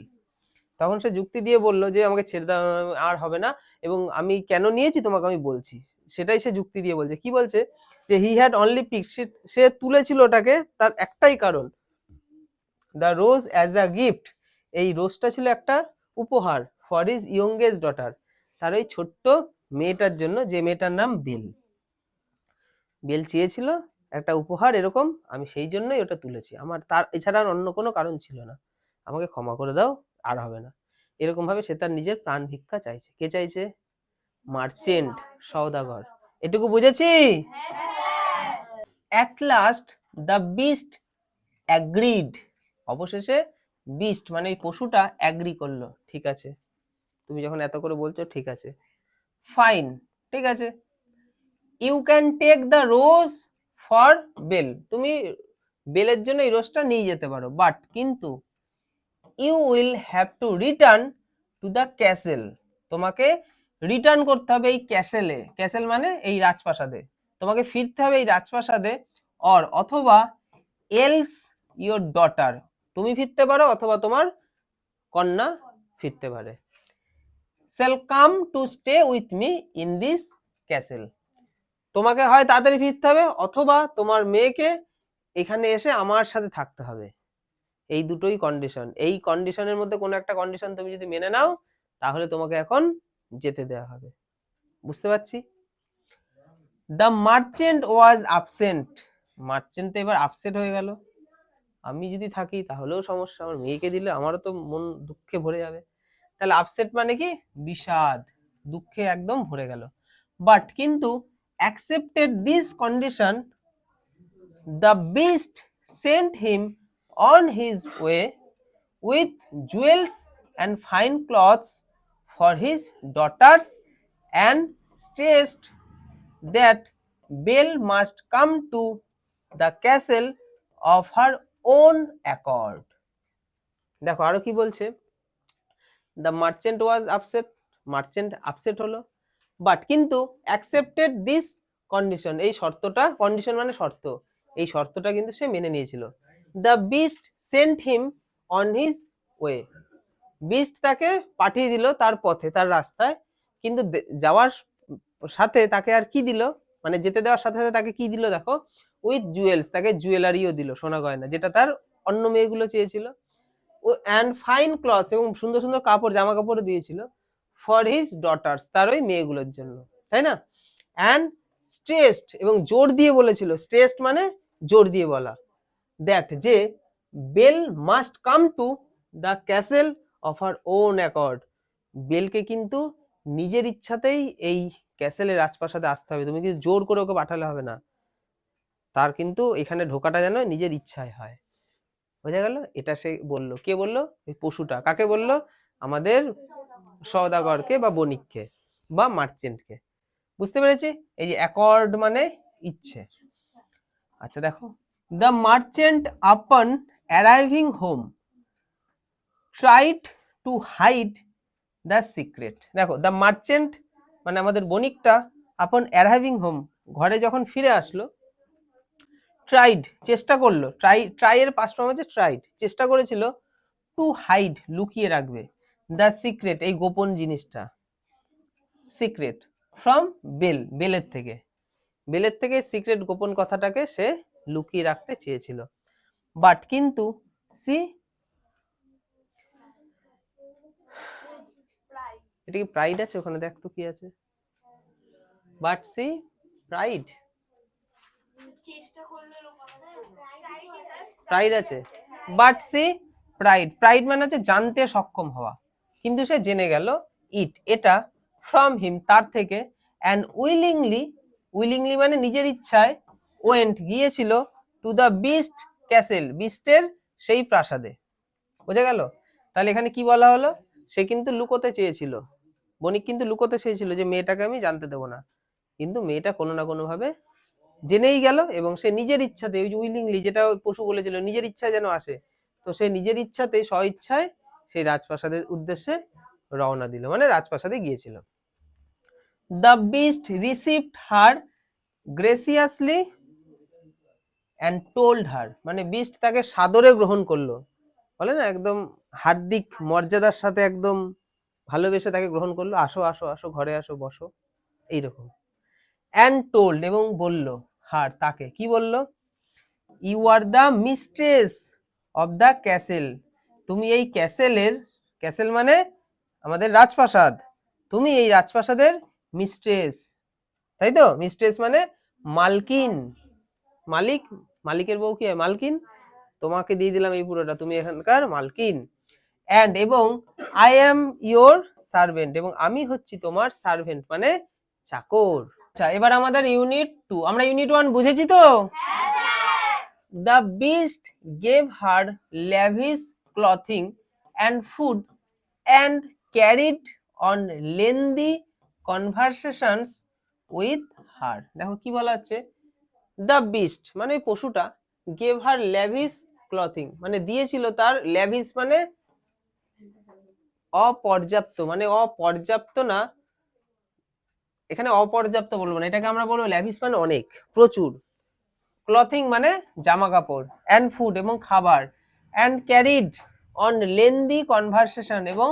তখন সে যুক্তি দিয়ে বললো যে আমাকে ছেড়ে দাও, আর হবে না, এবং আমি কেন নিয়েছি তোমাকে আমি বলছি, সেটাই সে যুক্তি দিয়ে বলছে। কি বলছে, যে হি হ্যাড অনলি পিক, সে তুলেছিল ওটাকে, তার একটাই কারণ, the rose as a gift, এই রোজটা ছিল একটা উপহার, ফর হিজ ইয়ংগেস্ট ডটার, তার ওই ছোট্ট মেয়েটার জন্য, যে মেয়েটার নাম বেল, বেল চেয়েছিল একটা উপহার এরকম, আমি সেই জন্যই ওটা তুলেছি, আমার তার এছাড়া আর অন্য কোনো কারণ ছিল না, আমাকে ক্ষমা করে দাও, আর হবে না, এরকম ভাবে সে তার নিজের প্রাণ ভিক্ষা চাইছে। কে চাইছে, মার্চেন্ট, সওদাগর। এটুকু বুঝেছি? At last the beast agreed, অবশেষে বিস্ট মানে এই পশুটা অ্যাগ্রি করলো, ঠিক আছে, তুমি যখন এত করে বলছো, ঠিক আছে, ফাইন, ঠিক আছে, you can take the rose for Belle, তুমি বেলের জন্য এই রোজটা নিয়ে যেতে পারো, বাট কিন্তু you will have to return to the castle, তোমাকে রিটার্ন করতে হবে এই ক্যাসেলে, ক্যাসেল মানে এই রাজপ্রাসাদে, তোমাকে ফিরতে হবে এই রাজপ্রাসাদে, অথবা এলস ইয়োর ডটার, তুমি ফিরতে পারো অথবা তোমার কন্যা ফিরতে পারে, shall come to stay with me in this castle, তোমাকে হয় তাড়াতাড়ি ফিরতে হবে, অথবা তোমার মেয়েকে এখানে এসে আমার সাথে থাকতে হবে, এই দুটোই কন্ডিশন, এই কন্ডিশনের মধ্যে কোনো একটা কন্ডিশন তুমি যদি মেনে নাও, তাহলে তোমাকে এখন যেতে দেওয়া হবে, বুঝতে পারছি? দ্য মার্চেন্ট ওয়াজ আপসেন্ট, মার্চেন্ট তো এবার আপসেট হয়ে গেল, আমি যদি থাকি তাহলেও সমস্যা, আমার মেয়েকে দিলে আমারও তো মন দুঃখে ভরে যাবে, তাহলে আপসেট মানে কি, বিষাদ, দুঃখে একদম ভরে গেল, বাট কিন্তু accepted this condition, the beast sent him on his way with jewels and fine clothes for his daughters, and stressed that Belle must come to the castle of her own accord. দেখো আরো কি বলছে, the merchant was upset, merchant upset হলো, but কিন্তু accepted this condition, এই শর্তটা, condition মানে শর্ত, এই শর্তটা কিন্তু সে মেনে নিয়েছিল, the beast sent him on his way, beast তাকে পাঠিয়ে দিল তার পথে, তার রাস্তায়, কিন্তু যাওয়ার সাথে তাকে আর কি দিল, মানে যেতে দেওয়ার সাথে সাথে তাকে কি দিল দেখো, উইথ জুয়েলস, তাকে জুয়েলারিও দিল, সোনা গয়না, যেটা তার অন্য মেয়েগুলো চেয়েছিল, অ্যান্ড ফাইন ক্লথ, এবং সুন্দর সুন্দর কাপড়, জামা কাপড় দিয়েছিল, ফর হিজ ডটার্স, তার ওই মেয়েগুলোর জন্য, তাই না, অ্যান্ড স্ট্রেসড, এবং জোর দিয়ে বলেছিল, স্ট্রেসড মানে জোর দিয়ে বলা, দ্যাট, যে Belle must come to the castle of her own accord, বেলকে কিন্তু নিজের ইচ্ছাতেই এই ক্যাসেলের রাজপ্রাসাদে আসতে হবে, তুমি কিন্তু জোর করে ওকে পাঠালে হবে না, তার কিন্তু এখানে ঢোকাটা যেন নিজের ইচ্ছায় হয়, বোঝা গেল? এটা সে বলল, কে বলল, এই পশুটা, কাকে বলল, আমাদের সওদাগরকে বা বণিককে বা মার্চেন্টকে, বুঝতে পেরেছি? এই যে অ্যাকর্ড মানে ইচ্ছে। আচ্ছা দেখো, the merchant upon arriving home tried to hide the secret, দেখো দ্য মার্চেন্ট মানে আমাদের বণিকটা, আপন অ্যারাইভিং হোম, ঘরে যখন ফিরে আসলো, ট্রাইড চেষ্টা করলো, ট্রাই এর পাস্ট ফর্ম হচ্ছে ট্রাইড, চেষ্টা করেছিল, টু হাইড লুকিয়ে রাখবে, দ্য সিক্রেট এই গোপন জিনিসটা, সিক্রেট ফ্রম বেল, বেলের থেকে সিক্রেট গোপন কথাটাকে সে লুকিয়ে রাখতে চেয়েছিল, বাট কিন্তু সি, এটা কি প্রাইড আছে ওখানে, দেখ তো কি আছে, বাট সি প্রাইড, প্রাইড আছে, বাট সি প্রাইড, প্রাইড মানে হচ্ছে জানতে সক্ষম হওয়া, কিন্তু সে জেনে গেল, ইট এটা, ফ্রম হিম তার থেকে, অ্যান্ড উইলিংলি মানে নিজের ইচ্ছায়, ওয়েন্ট গিয়েছিল, টু দ্য বিস্ট ক্যাসেল বিস্টের সেই প্রাসাদে। বোঝা গেল? তাহলে এখানে কি বলা হলো, সে কিন্তু লুকোতে চেয়েছিল, বণিক কিন্তু লুকোতে চেয়েছিল যে মেয়েটাকে আমি জানতে দেবো না, কিন্তু মেয়েটা কোনো না কোনো ভাবে জেনেই গেল, এবং সে নিজের ইচ্ছাতে, ওই যে উইলিংলি যেটা ওই পশু বলেছিল নিজের ইচ্ছায় যেন আসে, তো সে নিজের ইচ্ছাতে স্ব ইচ্ছায় সেই রাজপ্রাসাদের উদ্দেশ্যে রওনা দিল, মানে রাজপ্রাসাদে গিয়েছিল। The beast received her graciously and told her, মানে বিস্ট তাকে সাদরে গ্রহণ করলো, বলে না একদম হার্দিক মর্যাদার সাথে একদম ভালোবেসে তাকে গ্রহণ করলো, আসো আসো আসো ঘরে আসো বসো, এইরকম। অ্যান্ড টোল্ড এবং বলল, হার তাকে, কি বলল, you are the mistress of the castle, তুমি এই ক্যাসেলের, ক্যাসেল মানে আমাদের রাজপ্রাসাদ, তুমি এই রাজপ্রাসাদের মিস্ট্রেস, তাই তো? মিস্ট্রেস মানে মালকিন, মালিক, মালিকের বউ কি হয়? মালকিন। তোমাকে দিয়ে দিলাম এই পুরোটা, তুমি এখানকার মালকিন। অ্যান্ড এবং আই অ্যাম ইয়োর সার্ভেন্ট, এবং আমি হচ্ছি তোমার সার্ভেন্ট মানে চাকর। আচ্ছা, এবার আমাদের ইউনিট 2, আমরা ইউনিট 1 বুঝেছি তো? The beast gave her lavish clothing and food and carried on lengthy conversations with her. দেখো কি বলা হচ্ছে, দ্য বিস্ট মানে পশুটা, গেভ হার ল্যাভিশ ক্লথিং মানে দিয়েছিল তার, ল্যাভিশ মানে অপর্যাপ্ত, মানে অপর্যাপ্ত না, এখানে অপর্যাপ্ত বলবো না, এটাকে আমরা বলবো ল্যাভিশ মানে অনেক, প্রচুর, ক্লথিং মানে জামা কাপড়, অ্যান্ড ফুড এবং খাবার, and carried on lengthy conversation এবং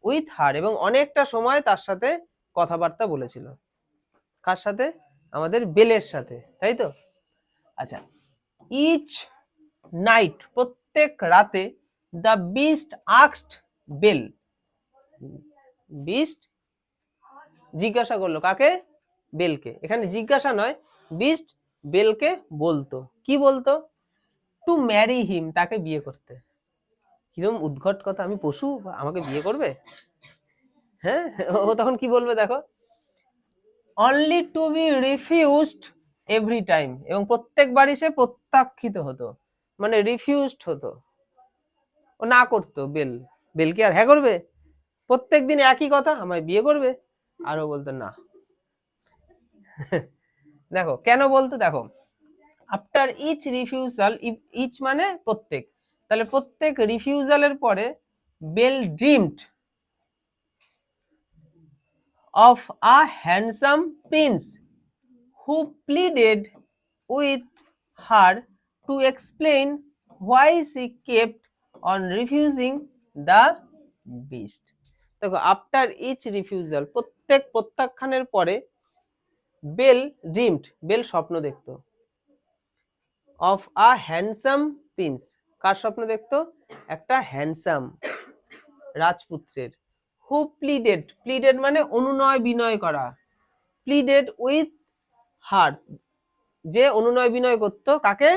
উইথ হার, এবং অনেকটা সময় তার সাথে কথাবার্তা বলেছিল। কার সাথে? আমাদের বেলের সাথে, তাই তো? আচ্ছা, ইচ নাইট প্রত্যেক রাতে, the beast asked Belle, beast জিজ্ঞাসা করলো কাকে? বেলকে। এখানে জিজ্ঞাসা নয়, বিস্ট বেলকে বলতো, কি বলতো? টু ম্যারি হিম, তাকে বিয়ে করতে। কিরকম উদ্ভট কথা, আমি পশু, আমাকে বিয়ে করবে? হ্যাঁ, ও তখন কি বলবে দেখো, only to be refused every time, এবং প্রত্যেকবারই সে প্রত্যাখ্যিত হতো, মানে রিফিউজড হতো, ও না করতো। বেল কি আর হ্যাঁ করবে? প্রত্যেকদিন একই কথা, আমায় বিয়ে করবে, আরো বলতো না। দেখো কেন বলতো, দেখো, আফটার ইচ রিফিউজাল, ইচ মানে প্রত্যেক, তাহলে প্রত্যেক রিফিউজালের পরে, Belle dreamed of a handsome prince who pleaded with her to explain why she kept on refusing the beast. দেখো, আফটার ইচ রিফিউজাল, প্রত্যেক প্রত্যাখ্যানের পরে, বেল ড্রিমড, বেল স্বপ্ন দেখতো, অফ আ হ্যান্ডসাম প্রিন্স, কার স্বপ্ন দেখতো? একটা হ্যান্ডসাম রাজপুত্রের। হু প্লিডেড, প্লিডেড মানে অনুনয় বিনয় করা, প্লিডেড উইথ হার, যে অনুনয় বিনয় করতো, কাকে?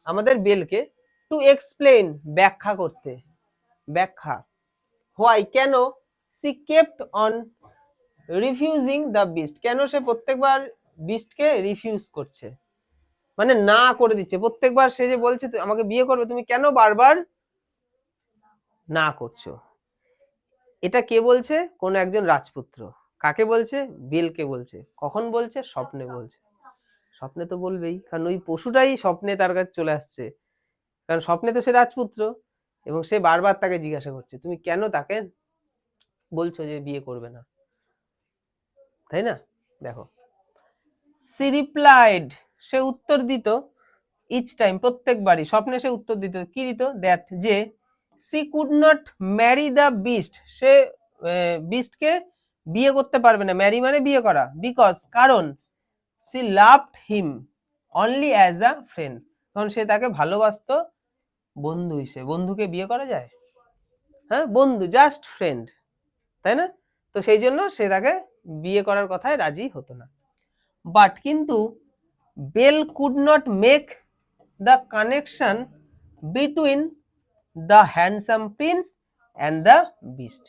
আমাদের বেলকে, টু এক্সপ্লেইন ব্যাখ্যা করতে, ব্যাখ্যা, হোয়াই কেন, C kept on refusing the beast, কেন সে প্রত্যেকবার বিস্টকে রিফিউজ করছে, মানে না করে দিচ্ছে, প্রত্যেকবার সে যে বলছে আমাকে বিয়ে করবে, তুমি কেন বারবার না করছো। এটা কে বলছে? কোন একজন রাজপুত্র। কাকে বলছে? বেলকে বলছে। কখন বলছে? স্বপ্নে বলছে। স্বপ্নে তো বলবেই, কারণ ওই পশুটাই স্বপ্নে তার কাছে চলে আসছে, কারণ স্বপ্নে তো সে রাজপুত্র, এবং সে বারবার তাকে জিজ্ঞাসা করছে তুমি কেন তাকে বলছো যে বিয়ে করবে না, তাই না? দেখো, সি রিপ্লাইড, সে উত্তর দিত, ইচ টাইম প্রত্যেকবারই, স্বপ্নে সে উত্তর দিত, কি দিত? দ্যাট, যে she could not marry the beast, সে বিস্টকে বিয়ে করতে পারবে না, ম্যারি মানে বিয়ে করা, বিকজ কারণ, she loved him only as a friend, কারণ সে তাকে ভালোবাসতো বন্ধু হিসেবে। বন্ধুকে বিয়ে করা যায়? হ্যাঁ, বন্ধু, জাস্ট ফ্রেন্ড, তাই না? তো সেই জন্য সে তাকে বিয়ে করার কথায় রাজি হতো না। বাট কিন্তু Belle could not make the connection between the handsome prince and the beast,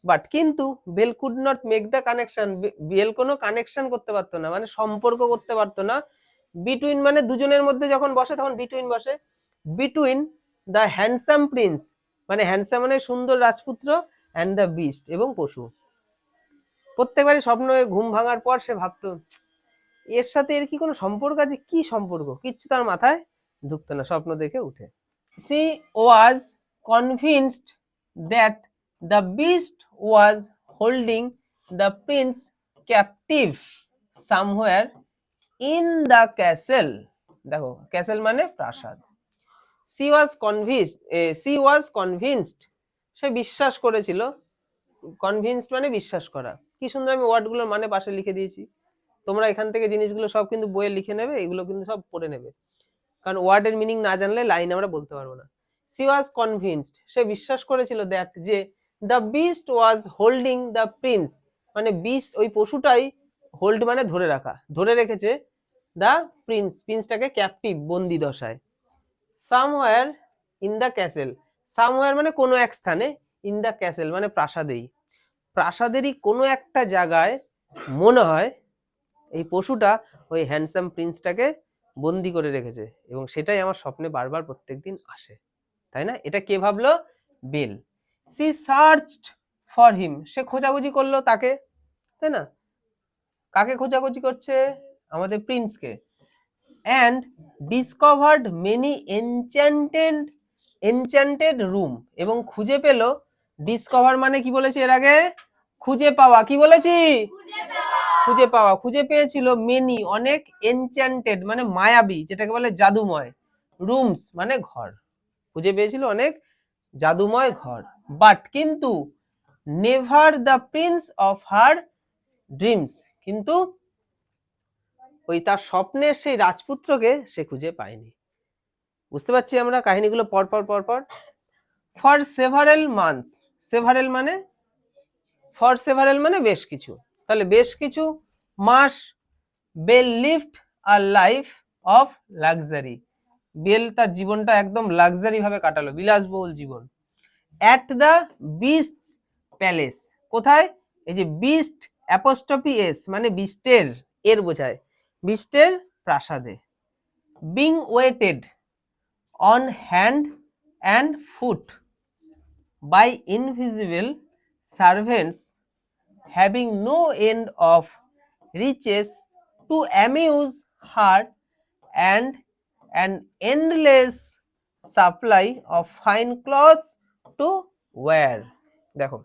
but কিন্তু Belle could not make the connection, Belle কোনো কানেকশন করতে পারতো না, মানে সম্পর্ক করতে পারতো না বিটুইন, মানে দুজনের মধ্যে যখন বসে তখন বিটুইন বসে, বিটুইন দ্য হ্যান্ডসাম প্রিন্স, মানে হ্যান্ডসাম মানে সুন্দর রাজপুত্র, অ্যান্ড দ্য বিস্ট এবং পশু। প্রত্যেকবারই স্বপ্নে ঘুম ভাঙার পর সে ভাবতো এর সাথে এর কি কোনো সম্পর্ক আছে, কি সম্পর্ক, কিচ্ছু তার মাথায় ঢুকতো না স্বপ্ন দেখে উঠে। She was convinced that the beast was holding the prince captive somewhere in the castle. দেখো ক্যাসেল মানে প্রাসাদ। she was convinced, সে বিশ্বাস করেছিল, কনভিন্সড মানে বিশ্বাস করা। কি সুন্দর আমি ওয়ার্ডগুলোর মানে পাশে লিখে দিয়েছি, তোমরা এখান থেকে জিনিসগুলো সব কিন্তু বইয়ে লিখে নেবে, এগুলো কিন্তু সব পড়ে নেবে, কারণ ওয়ার্ডের মিনিং না জানলে লাইন আমরা বলতে পারবো না। she was convinced, সে বিশ্বাস করেছিল দ্যাট যে the beast was holding the prince, মানে বিস্ট ওই পশুটাই, হোল্ড মানে ধরে রাখা, ধরে রেখেছে the prince, প্রিন্সটাকে ক্যাপটিভ বন্দি দশায়, somewhere in the castle, somewhere মানে কোনো এক স্থানে, in the castle মানে প্রাসাদেই, প্রাসাদেরই কোনো একটা জায়গায় মনে হয় এই পশুটা ওই হ্যান্ডসাম প্রিন্সটাকে বন্দি করে রেখেছে, এবং সেটাই আমার স্বপ্নে বারবার প্রত্যেকদিন আসে, তাই না? এটা কে ভাবলো? Belle. She searched for him, সে খোঁজাখুঁজি করলো তাকে, তাই না? কাকে খোঁজাখুঁজি করছে? আমাদের প্রিন্সকে। And discovered many enchanted room, এবং খুঁজে পেল, ডিসকভার মানে কি বলেছি এর আগে? খুঁজে পাওয়া। কি বলেছি? খুঁজে পাওয়া। খুঁজে পেয়েছিল মেনি অনেক, এনচ্যান্টেড মানে মায়াবী, যেটাকে বলে জাদুময়, রুমস মানে ঘর, খুঁজে পেয়েছিল অনেক জাদুময় ঘর। বাট কিন্তু never the Prince of her dreams, কিন্তু ওই তার স্বপ্নের সেই রাজপুত্রকে সে খুঁজে পায়নি। বুঝতে পারছি আমরা কাহিনীগুলো পরপর পরপর। ফর সেভারেল মান্থস, সেভারেল মানে, ফর সেভারেল মানে বেশ কিছু, তাহলে বেশ কিছু মাস Belle lived a life of luxury, Belle তার জীবনটা একদম লাক্সারি ভাবে কাটালো, বিলাসবহুল জীবন। অ্যাট দ্য বিস্টস প্যালেস, কোথায়? এই যে বিস্ট অ্যাপোস্ট্রফি এস মানে বিস্টের, এর বোঝায়, বিস্টের প্রাসাদে। Being waited on hand and foot by invisible servants, having no end of riches to amuse her, and an endless supply of fine clothes to wear. দেখো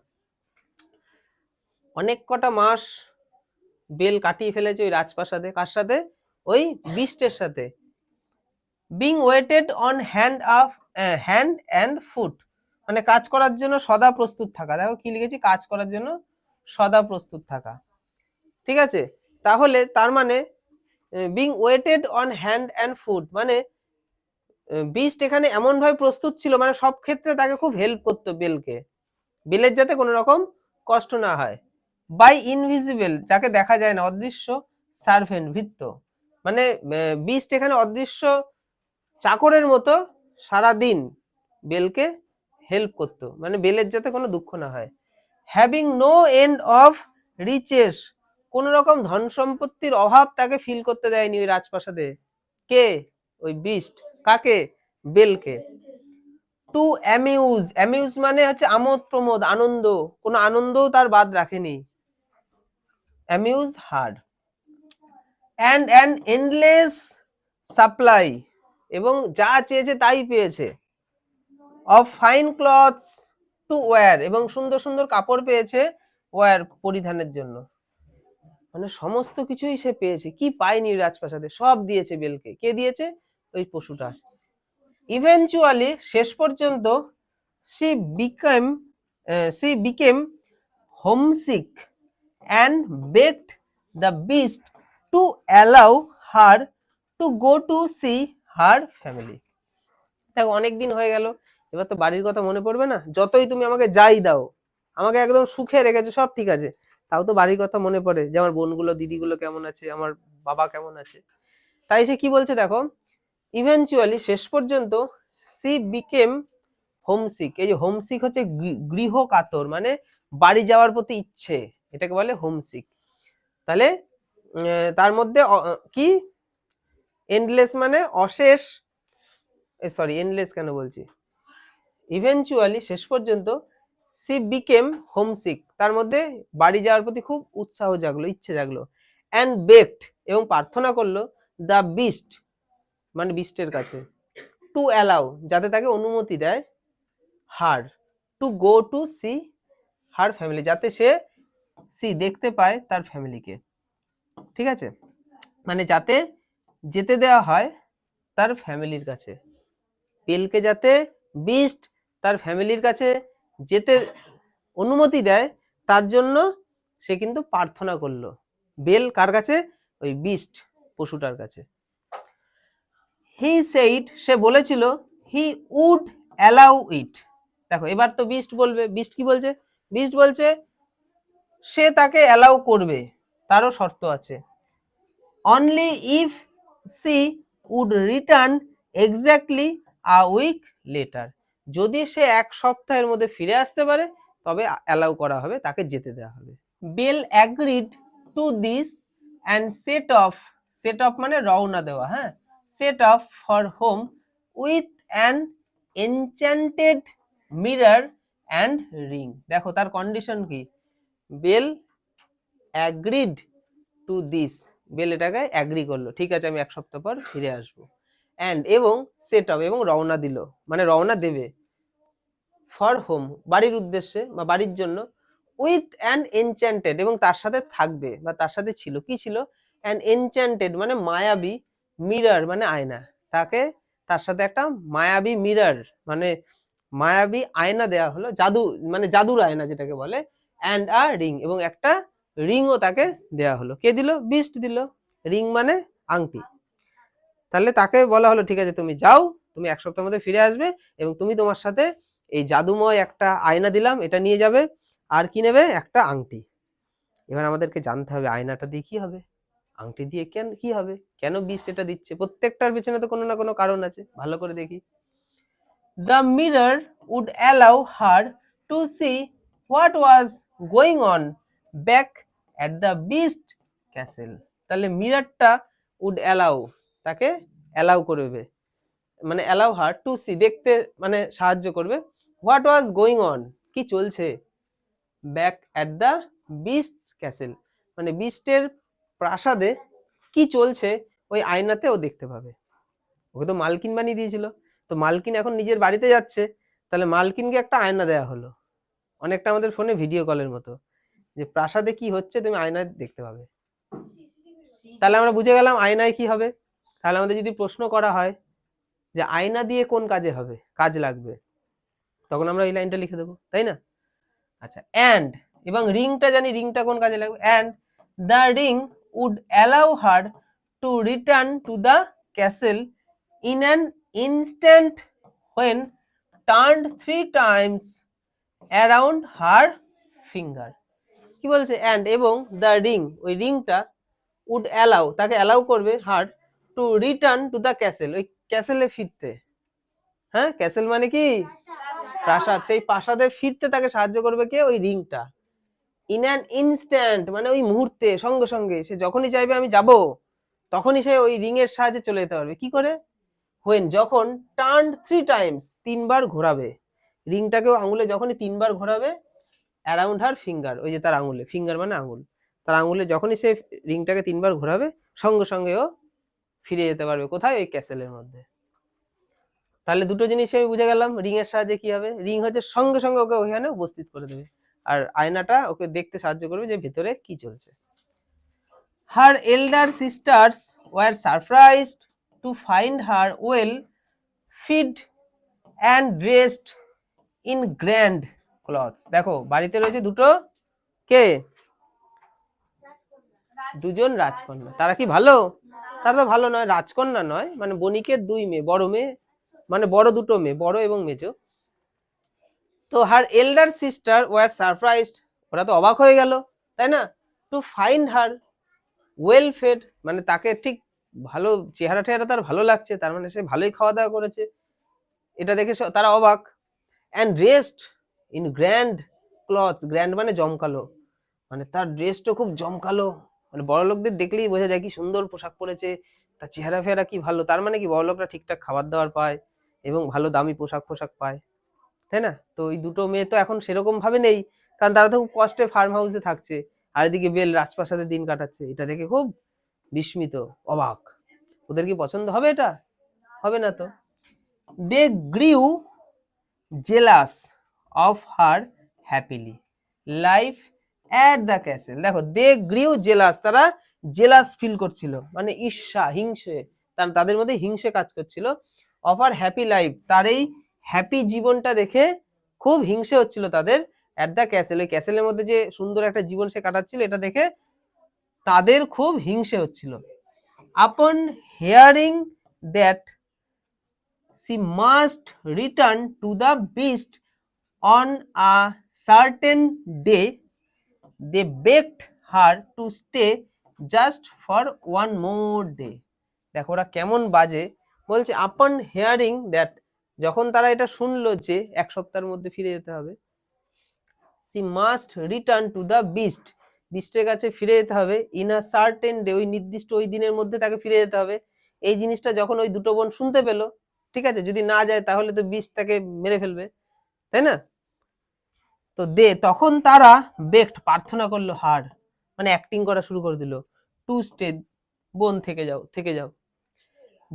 অনেক কটা মাস বেল কাটিয়ে ফেলেছে ওই রাজপ্রাসাদে, কার সাথে? ওই বিস্টের সাথে। Being waited on hand and foot, মানে কাজ করার জন্য সদা প্রস্তুত থাকা। দেখো কি লিখেছি? কাজ করার জন্য সদা প্রস্তুত থাকা, ঠিক আছে? তাহলে তার মানে being waited on hand and foot মানে বিস্ট এখানে এমন ভাবে প্রস্তুত ছিল, মানে সব ক্ষেত্রে তাকে খুব হেল্প করতো বেলকে, বেলের যাতে কোনো রকম কষ্ট না হয়। বাই ইনভিজিবল, যাকে দেখা যায় না, অদৃশ্য, সার্ভেন্ট ভৃত্য, মানে বিস্ট এখানে অদৃশ্য চাকরের মতো সারাদিন বেলকে হেল্প করতো, মানে বেলের যাতে কোনো দুঃখ না হয়। Having no end of riches, কোন রকম ধন সম্পত্তির অভাব তাকে ফিল করতে দেয়নি ওই রাজপ্রাসাদে। কে? ওই বিস্ট। কাকে? বেলকে। টু অ্যামিউজ, অ্যামিউজ মানে হচ্ছে আমোদ প্রমোদ, আনন্দ, কোনো আনন্দও তার বাদ রাখেনি। Amuse her. And an endless supply, এবং যা চেয়েছে তাই পেয়েছে। Of fine clothes two wire, এবং সুন্দর সুন্দর কাপড় পেয়েছে ওয়্যার, পরিধানের জন্য, মানে সমস্ত কিছুই সে পেয়েছে। কি পায়নি রাজপ্রাসাদে? সব দিয়েছে বেলকে। কে দিয়েছে? ওই পশুটা। ইভেনচুয়ালি, শেষ পর্যন্ত, she became homesick and begged the beast to allow her to go to see her family. দেখো অনেকদিন হয়ে গেল, এবার তো বাড়ির কথা মনে পড়বে না? যতই তুমি আমাকে যাই দাও, আমাকে একদম সুখে রেখেছো, সব ঠিক আছে, তাও তো বাড়ির কথা মনে পড়ে, যে আমার বোনগুলো, দিদিগুলো কেমন আছে, আমার বাবা কেমন আছে। তাই সে কি বলছে দেখো, ইভেনচুয়ালি শেষ পর্যন্ত, সি বিকেম হোমসিক, এই যে হোমসিক হচ্ছে গৃহ কাতর, মানে বাড়ি যাওয়ার প্রতি ইচ্ছে, এটাকে বলে হোমসিক। তাহলে তার মধ্যে কি এন্ডলেস মানে অশেষ, সরি এন্ডলেস কেন বলছি, ইভেনচুয়ালি শেষ পর্যন্ত সি বিকেম হোমসিক, তার মধ্যে বাড়ি যাওয়ার প্রতি খুব উৎসাহ জাগলো, ইচ্ছে জাগলো। অ্যান্ড বেগড, এবং প্রার্থনা করলো, দ্য বিস্ট মানে বিস্টের কাছে, টু অ্যালাউ, যাতে তাকে অনুমতি দেয়, her to go to see her family, যাতে সে দেখতে পায় তার ফ্যামিলিকে। ঠিক আছে, মানে যাতে যেতে দেওয়া হয় তার ফ্যামিলির কাছে, বেলকে যাতে বিস্ট তার ফ্যামিলির কাছে যেতে অনুমতি দেয়, তার জন্য সে কিন্তু প্রার্থনা করলো। বেল কার কাছে? ওই বিস্ট পশুটার কাছে। হি সেইড, সে বলেছিল, হি উড অ্যালাউ ইট। দেখো এবার তো বিস্ট বলবে, বিস্ট কি বলছে? বিস্ট বলছে সে তাকে অ্যালাউ করবে, তারও শর্ত আছে। Only if she would return exactly a week later, যদি সে এক সপ্তাহের মধ্যে ফিরে আসতে পারে তবে অ্যালাউ করা হবে, তাকে যেতে দেওয়া হবে। Belle agreed to this and set off মানে রওনা দেওয়া, হ্যাঁ, set off for home with an enchanted mirror and ring. দেখো তার কন্ডিশন কি, Belle agreed to this, Belle এটাকে অ্যাগ্রি করলো, ঠিক আছে আমি এক সপ্তাহ পর ফিরে আসবো। অ্যান্ড এবং সেট অফ এবং রওনা দিল, মানে রওনা দেবে, ফর হোম বাড়ির উদ্দেশ্যে বা বাড়ির জন্য, উইথ অ্যান এনচ্যান্টেড এবং তার সাথে থাকবে বা তার সাথে ছিল, কি ছিল? অ্যান এনচ্যান্টেড মানে মায়াবী, মিরর মানে আয়না, তাকে তার সাথে একটা মায়াবী মিরর মানে মায়াবী আয়না দেয়া হলো, জাদু মানে জাদুর আয়না যেটাকে বলে, অ্যান্ড আ রিং এবং একটা রিংও তাকে দেয়া হলো। কে দিল? বিস্ট দিল। রিং মানে আংটি। তাহলে তাকে বলা হলো ঠিক আছে তুমি যাও, তুমি এক সপ্তাহের মধ্যে ফিরে আসবে এবং তুমি তোমার সাথে এই জাদুময় একটা আয়না দিলাম, এটা নিয়ে যাবে, আর কি নেবে? একটা আংটি। এবার আমাদেরকে জানতে হবে আয়নাটা দিয়ে কি হবে, আংটি দিয়ে কেন কি হবে, কেন বিস্ট এটা দিচ্ছে? প্রত্যেকটার পেছনে তো কোনো না কোনো কারণ আছে, ভালো করে দেখি। The mirror would allow her to see what was going on back at the beast castle. তাহলে মিররটা would allow, তাকে অ্যালাউ করবে, মানে অ্যালাউ হার টু সি দেখতে, মানে সাহায্য করবে, হোয়াট ওয়াজ গোয়িং অন কি চলছে, back at the beast castle মানে বিস্টের প্রাসাদে কি চলছে, ওই আয়নাতে ও দেখতে পাবে। ওকে তো মালকিন বানিয়ে দিয়েছিল, তো মালকিন এখন নিজের বাড়িতে যাচ্ছে, তাহলে মালকিনকে একটা আয়না দেয়া হলো, অনেকটা আমাদের ফোনে ভিডিও কলের মতো, যে প্রাসাদে কি হচ্ছে তুমি আয়নায় দেখতে পাবে। তাহলে আমরা বুঝে গেলাম আয়নায় কি হবে। তাহলে আমাদের যদি প্রশ্ন করা হয় যে আয়না দিয়ে কোন কাজে হবে, কাজ লাগবে, তখন আমরা এই লাইনটা লিখে দেবো, তাই না? আচ্ছা, অ্যান্ড এবং রিংটা জানি, রিংটা কোন কাজে লাগবে, and the ring would allow her to return to the castle in an instant when turned 3 times around her finger। কি বলছে? অ্যান্ড এবং দ্য রিং, ওই রিংটা, উড অ্যালাউ তাকে অ্যালাউ করবে, her to return to the castle, ওই ক্যাসেলে ফিরতে, হ্যাঁ ক্যাসেল মানে কি? প্রাসাদ, সেই প্রাসাদে ফিরতে তাকে সাহায্য করবে কে? ওই রিংটা। ইন অ্যান ইনস্ট্যান্ট মানে ওই মুহূর্তে, সঙ্গে সঙ্গে, সে যখনই চাইবে আমি যাব, তখনই সে ওই রিং এর সাহায্যে চলে যেতে পারবে। কি করে? হোয়েন যখন টার্ন 3 টাইমস 3 বার ঘোরাবে রিংটাকে, আঙুলে যখনই 3 বার ঘোরাবে, অ্যারাউন্ড হার ফিঙ্গার, ওই যে তার আঙুলে, ফিঙ্গার মানে আঙুল, তার আঙুলে যখনই সে রিংটাকে 3 বার ঘোরাবে, সঙ্গে সঙ্গে ও ফিরে যেতে পারবে কোথায়? ওই ক্যাসেলের মধ্যে। তাহলে দুটো জিনিস আমি বুঝে গেলাম, রিং এর সাহায্যে কি হবে, রিং হচ্ছে সঙ্গে সঙ্গে ওকে ওখানে উপস্থিত করে দেবে, আর আয়নাটা ওকে দেখতে সাহায্য করবে যে ভেতরে কি চলছে। Her elder sisters were surprised to find her well fed and dressed in grand clothes। দেখো বাড়িতে রয়েছে দুটো কে? দুজন রাজকন্যা। তারা কি ভালো? তারা তো ভালো নয়, রাজকন্যা নয়, মানে বণিকের 2 মেয়ে, বড় মেয়ে, মানে বড় দুটো মেয়ে, বড় এবং মেজো। তো হার এল্ডার সিস্টার ওয়ার সারপ্রাইজড, ওরা তো অবাক হয়ে গেল, তাই না? To find her well fade, মানে তাকে ঠিক ভালো, চেহারা টেহারা তার ভালো লাগছে, তার মানে সে ভালোই খাওয়া দাওয়া করেছে, এটা দেখে তারা অবাক। And dressed in grand cloth, grand মানে জমকালো, মানে তার ড্রেসটা খুব জমকালো, মানে বড়লোকদের দেখলেই বোঝা যায় কি সুন্দর পোশাক পরেছে, তার চেহারা ফেরা কি ভালো, তার মানে কি বড়লোকরা ঠিকঠাক খাবার দাবার পায় এবং ভালো দামি পোশাক পায়, তাই না? তো ওই দুটো মেয়ে তো এখন সেরকম ভাবে নেই, কারণ তারা তো খুব কষ্টে ফার্ম হাউসে থাকছে, আর এদিকে বেল রাজপ্রাসাদে দিন কাটাচ্ছে। এটা দেখে খুব বিস্মিত, অবাক। ওদের কি পছন্দ হবে এটা? হবে না তো। They grew jealous of her happily life at the castle. দেখো, দে গ্রিউ জেলাস, তারা জেলাস ফিল করছিল, মানে ঈর্ষা, হিংসে, তাদের মধ্যে হিংসে কাজ করছিল। অফ আর হ্যাপি লাইফ, তার এই হ্যাপি জীবনটা দেখে খুব হিংসে হচ্ছিল তাদের। অ্যাট দ্য ক্যাসেল, ওই ক্যাসেলের মধ্যে যে সুন্দর একটা জীবন সে কাটাচ্ছিল, এটা দেখে তাদের খুব হিংসে হচ্ছিল। আপন hearing that she must return to the beast on a certain day, they begged her to stay just for one more day. দেখো ওরা কেমন বাজে, বলছে আপন হেয়ারিং দ্যাট, যখন তারা এটা শুনলো যে এক সপ্তাহের মধ্যে ফিরে যেতে হবে, she must return to the beast, বিস্টের কাছে ফিরে যেতে হবে, ইন আ সার্টেন ডে, ওই নির্দিষ্ট ওই দিনের মধ্যে তাকে ফিরে যেতে হবে। এই জিনিসটা যখন ওই দুটো বোন শুনতে পেলো, ঠিক আছে, যদি না যায় তাহলে তো বিস্ট তাকে মেরে ফেলবে, তাই না? তো তখন তারা বেক্ট, প্রার্থনা করলো, হার মানে অ্যাক্টিং করা শুরু করে দিল, টু স্টে, বোন থেকে যাও,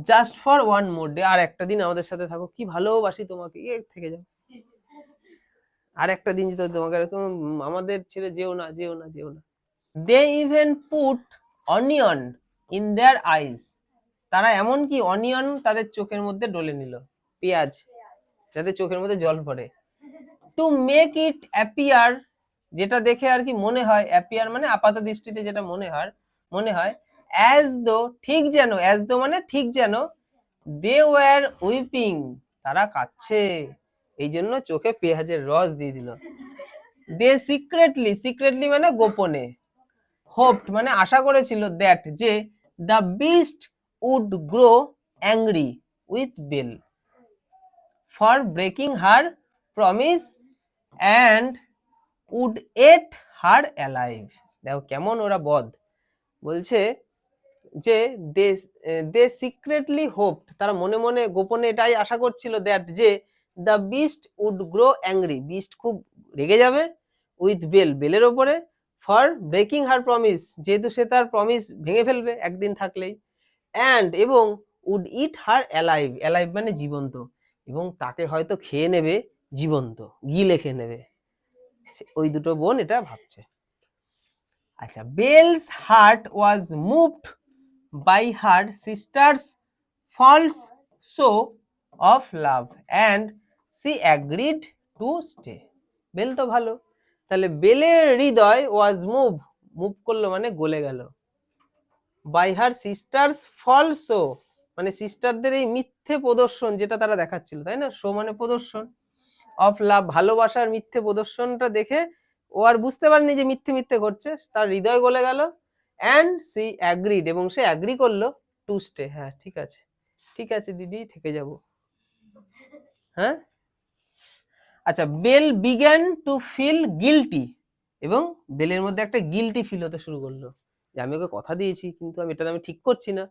just for one more day, আর একটা দিন আমাদের সাথে থাকো, কি ভালোবাসি তোমাকে, থেকে যাও, আর একটা দিন তো তোমাকে, আমাদের ছেড়ে যেও না। They even put onion in their eyes, তারা এমনকি অনিয়ন তাদের চোখের মধ্যে ডলে নিল, পেঁয়াজ, যাতে চোখের মধ্যে জল পড়ে। টু মেক ইট অ্যাপিয়ার, যেটা দেখে আর কি মনে হয়, অ্যাপিয়ার মানে আপাত দৃষ্টিতে যেটা মনে হয় অ্যাজ দো, ঠিক যেন, অ্যাজ দো মানে ঠিক যেন, দে ওয়ার উইপিং, তারা কাঁদছে, এই জন্য চোখে পেঁয়াজের রস দিয়ে দিল। দে সিক্রেটলি মানে গোপনে, হোপড মানে আশা করেছিল, দ্যাট যে the beast would grow angry with Belle for breaking her promise and would eat her alive. দেখো কেমন ওরা বদ, বলছে যে দে সিক্রেটলি হোপড, তারা মনে মনে গোপনে এটাই আশা করছিল, দ্যাট যে the beast would grow angry, beast খুব রেগে যাবে, উইথ বেলের ওপরে, ফর ব্রেকিং হার প্রমিস, যেহেতু সে তার প্রমিস ভেঙে ফেলবে একদিন থাকলেই, অ্যান্ড এবং উড ইট হার অ্যালাইভ মানে জীবন্ত, এবং তাকে হয়তো খেয়ে নেবে জীবন্ত, গিলে খেয়ে নেবে। ওই দুটো বোন এটা ভাবছে। আচ্ছা, Belle's heart was moved by her sisters' false show of love and she agreed to stay. Belle তো ভালো, তাহলে বেলের হৃদয় ওয়াজ মুভ করলো মানে গলে গেল, by her sisters' false show মানে সিস্টারদের এই মিথ্যে প্রদর্শন যেটা তারা দেখাচ্ছিল, তাই না, শো মানে প্রদর্শন, অফ লাভ ভালোবাসার মিথ্যে প্রদর্শনটা দেখে ও আর বুঝতে পারেনি যে মিথ্যে ঘটছে, তার হৃদয় গলে গেল, অ্যান্ড সি অ্যাগ্রিড, এবং সে অ্যাগ্রি করলো, টু স্টে, হ্যাঁ ঠিক আছে দিদি, থেকে যাব, হ্যাঁ। আচ্ছা, Belle began to feel guilty, এবং বেলের মধ্যে একটা গিল্টি ফিল হতে শুরু করলো, যে আমি ওকে কথা দিয়েছি কিন্তু এটা আমি ঠিক করছি না,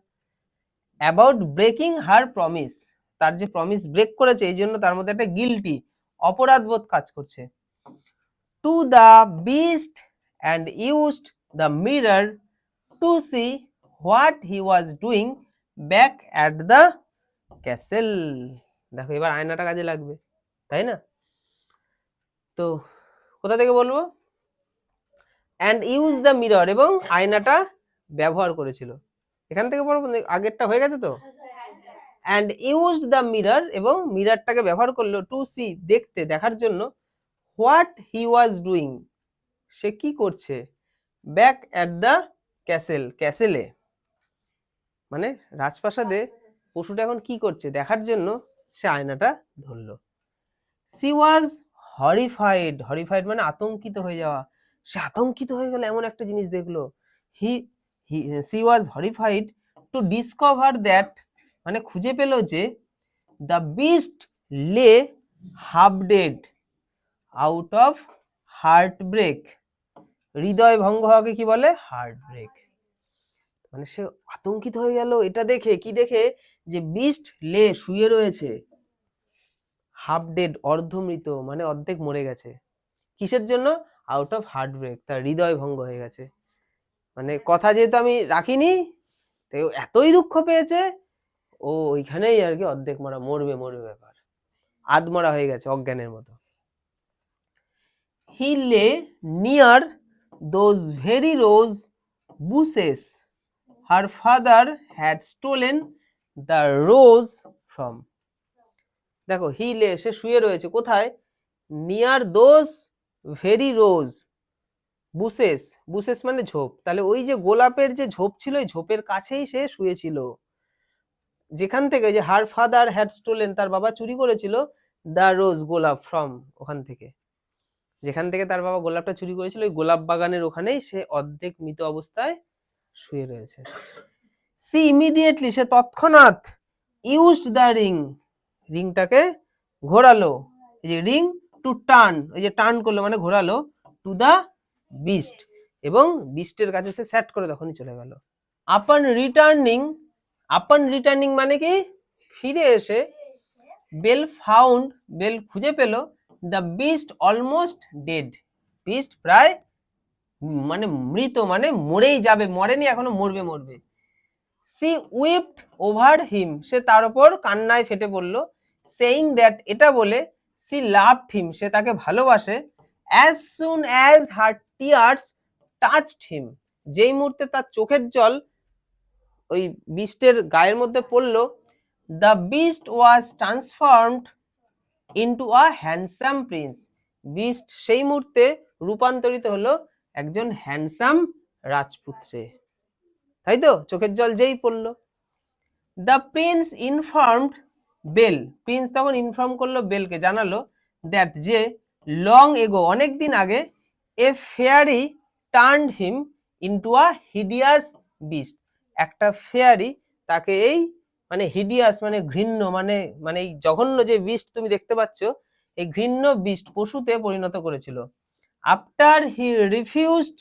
অ্যাবাউট ব্রেকিং হার প্রমিস, তার যে প্রমিস ব্রেক করেছে এই জন্য তার মধ্যে একটা গিল্টি, অপরাধ বোধ কাজ করছে। To the beast and used the mirror to see what he was doing back at the castle. দেখো এবার আয়নাটা কাজে লাগবে, তাই না? তো কোথা থেকে বলবো, অ্যান্ড ইউজ দ্য মিরর, এবং আয়নাটা ব্যবহার করেছিল, এখান থেকে বলবো, আগেরটা হয়ে গেছে তো। অ্যান্ড ইউজড দ্য মিরর, এবং মিররটাকে ব্যবহার করলো, টু সি দেখার জন্য, হোয়াট হি ওয়াজ ডুইং সে কি করছে, ব্যাক অ্যাট দ্য ক্যাসেলে মানে রাজপ্রাসাদে পশুটা এখন কি করছে দেখার জন্য সে আয়নাটা ধরলো। সি ওয়াজ হরিফাইড মানে আতঙ্কিত হয়ে যাওয়া, সে আতঙ্কিত হয়ে গেল এমন একটা জিনিস দেখলো। She was horrified to discover that মানে খুঁজে পেল যে the beast lay half dead out of heartbreak, হৃদয় ভঙ্গ হওয়াকে কি বলে? Heartbreak. মানে সে আতঙ্কিত হয়ে গেল এটা দেখে, কি দেখে? যে বিস্ট শুয়ে রয়েছে, হাফ ডেড, অর্ধমৃত, মানে অর্ধেক মরে গেছে। কিসের জন্য? আউট অফ হার্ট ব্রেক, তার হৃদয় ভঙ্গ হয়ে গেছে। মানে কথা যেহেতু আমি রাখিনি, তো এতই দুঃখ পেয়েছে, ও ওইখানেই আর কি অর্ধেক মরা, মরবে মরবে ব্যাপার, আধমরা হয়ে গেছে, অজ্ঞানের মতো। হি লে near those very rose bushes her father had stolen the rose from. দেখো, হি লে, সে শুয়ে রয়েছে কোথায়? Near those very rose bushes, bushes মানে ঝোপ, তাহলে ওই যে গোলাপের যে ঝোপ ছিল, ওই ঝোপের কাছেই সে শুয়েছিল, যেখান থেকে যে হার ফাদার হ্যাড স্টোলেন, তার বাবা চুরি করেছিল, দ্য রোজ, গোলাপ, ফ্রম, ওখান থেকে, যেখান থেকে তার বাবা গোলাপটা চুরি করেছিল, ওই গোলাপ বাগানের ওখানেই সে অর্ধেক মৃত অবস্থায় শুয়ে রয়েছে। সি ইমিডিয়েটলি, সে তৎক্ষণাৎ, ইউজড দ্য রিং, রিংটাকে ঘোরালো, এই যে রিং, টু টার্ন, ওই যে টার্ন করলো মানে ঘোরালো, টু দা বিস্ট, এবং বিস্টের কাছে সে সেট করে তখনই চলে গেল। আপন রিটার্নিং, আপন রিটার্নিং মানে কি? ফিরে এসে, বেল ফাউন্ড, বেল খুঁজে পেল, the beast almost dead, beast প্রায় মানে মৃত, মানে মরেই যাবে, মরেনি এখনো, মরবে মরবে। সি উইপড ওভার হিম, সে তার উপর কান্নায় ফেটে পড়ল, সেইং দ্যাট, এটা বলে, সি লাভড হিম, সে তাকে ভালোবাসে, as soon as her tears touched him, যেই মুহূর্তে তার চোখের জল ওই বিস্টের গায়ের মধ্যে পড়লো, the beast was transformed into a handsome Prince, beast সেই মুহূর্তে রূপান্তরিত হলো একজন হ্যান্ডসাম রাজপুত্রে, তাই তো? চোখের জল যেই পড়লো। The prince informed Belle, prince তখন ইনফর্ম করলো বেলকে, জানালো, দ্যাট, যে, লং এগো, অনেক দিন আগে, a fairy turned him into a hideous beast, একটা ফেয়ারি তাকে এই মানে হিডিয়াস মানে ঘৃণ্য, মানে মানে এই জঘন্য যে বিস্ট তুমি দেখতে পাচ্ছ, এই ঘৃণ্য বিস্ট, পশুতে পরিণত করেছিল। After he refused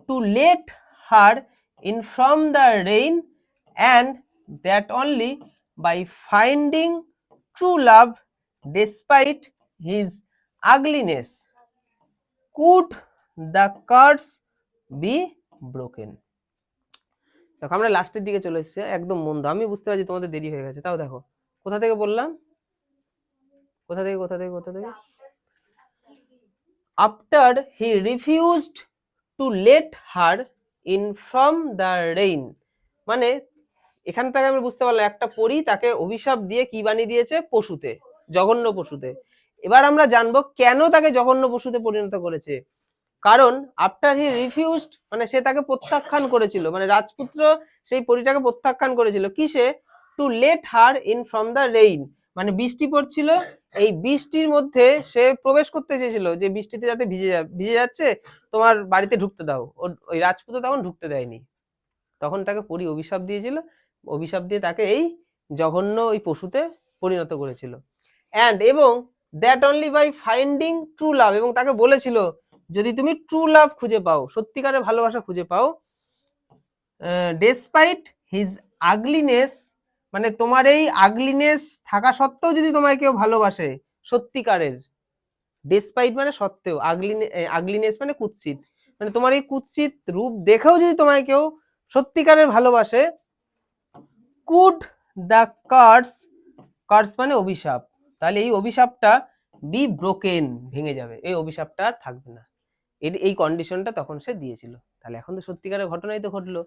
to let her in from the rain, and that only by finding true love despite his ugliness could the curse be broken. দেখো, আমরা লাস্টের দিকে চলে এসেছি, একদম মন্দ, আমি বুঝতে পারছি তোমাদের দেরি হয়ে গেছে, তাও দেখো কোথা থেকে বললাম, কোথা থেকে after he refused to let her in from the rain, মানে এখান থেকে আমি বুঝতে পারলাম একটা পরী তাকে অভিশাপ দিয়ে কি বানিয়ে দিয়েছে? পশুতে, জঘন্য পশুতে। এবার আমরা জানবো কেন তাকে জঘন্য পশুতে পরিণত করেছে। কারণ আফটার হি রিফিউজড মানে সে তাকে প্রত্যাখ্যান করেছিল, মানে রাজপুত্র সেই পরীটাকে প্রত্যাখ্যান করেছিল, কিসে? To let her in from the rain, মানে বৃষ্টি পড়ছিল, এই বৃষ্টির মধ্যে সে প্রবেশ করতে চেয়েছিল, যে বৃষ্টিতে যাতে ভিজে যাচ্ছে, তোমার বাড়িতে ঢুকতে দাও, ওই রাজপুত্র তখন ঢুকতে দেয়নি, তখন তাকে পরী অভিশাপ দিয়েছিল, অভিশাপ দিয়ে তাকে এই জঘন্য ওই পশুতে পরিণত করেছিল। অ্যান্ড এবং that only by finding true love, এবং তাকে বলেছিল যদি তুমি ট্রু লাভ খুঁজে পাও, সত্যিকারের ভালোবাসা খুঁজে পাও, ডেসপাইট হিজ আগলিনেস, মানে তোমার এই আগলিনেস থাকা সত্ত্বেও যদি তোমায় কেউ ভালোবাসে সত্যিকারের, ডেসপাইট মানে সত্ত্বেও, আগলিনেস মানে কুৎসিত, মানে তোমার এই কুৎসিত রূপ দেখেও যদি তোমায় কেউ সত্যিকারের ভালোবাসে, কুড দ্য কার্স, কার্স মানে অভিশাপ, তাহলে এই অভিশাপটা বি ব্রোকেন, ভেঙে যাবে, এই অভিশাপটা আর থাকবে না, এই কন্ডিশনটা তখন সে দিয়েছিল। তাহলে এখন তো সত্যিকারের ঘটনাই তো ঘটলো,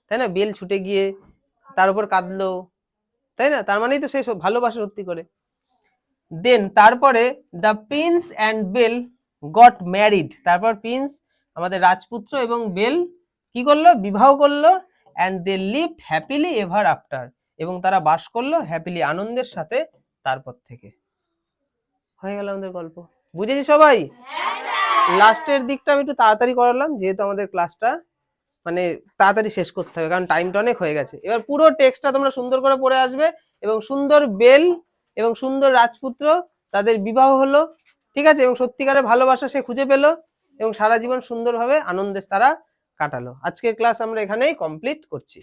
তাই না? বেল ছুটে গিয়ে তার উপর কাঁদলো, তাই না? তার মানেই তো সে ভালোবাসা সত্যি করে। দেন তারপরে the prince and Belle got married, তারপর প্রিন্স আমাদের রাজপুত্র এবং বেল কি করলো? বিবাহ করলো। And they lived happily ever after, এবং তারা বাস করলো হ্যাপিলি, আনন্দের সাথে তারপর থেকে। হয়ে গেল আমাদের গল্প, বুঝেছি সবাই? লাস্টের দিকটা আমি একটু তাড়াতাড়ি করালাম, যেহেতু আমাদের ক্লাসটা মানে তাড়াতাড়ি শেষ করতে হবে, কারণ টাইমটা অনেক হয়ে গেছে। এবার পুরো টেক্সটটা তোমরা সুন্দর করে পড়ে আসবে, এবং সুন্দর বেল এবং সুন্দর রাজপুত্র, তাদের বিবাহ হলো, ঠিক আছে, এবং সত্যিকারের ভালোবাসা সে খুঁজে পেলো, এবং সারা জীবন সুন্দরভাবে আনন্দে তারা কাটালো। আজকের ক্লাস আমরা এখানেই কমপ্লিট করছি।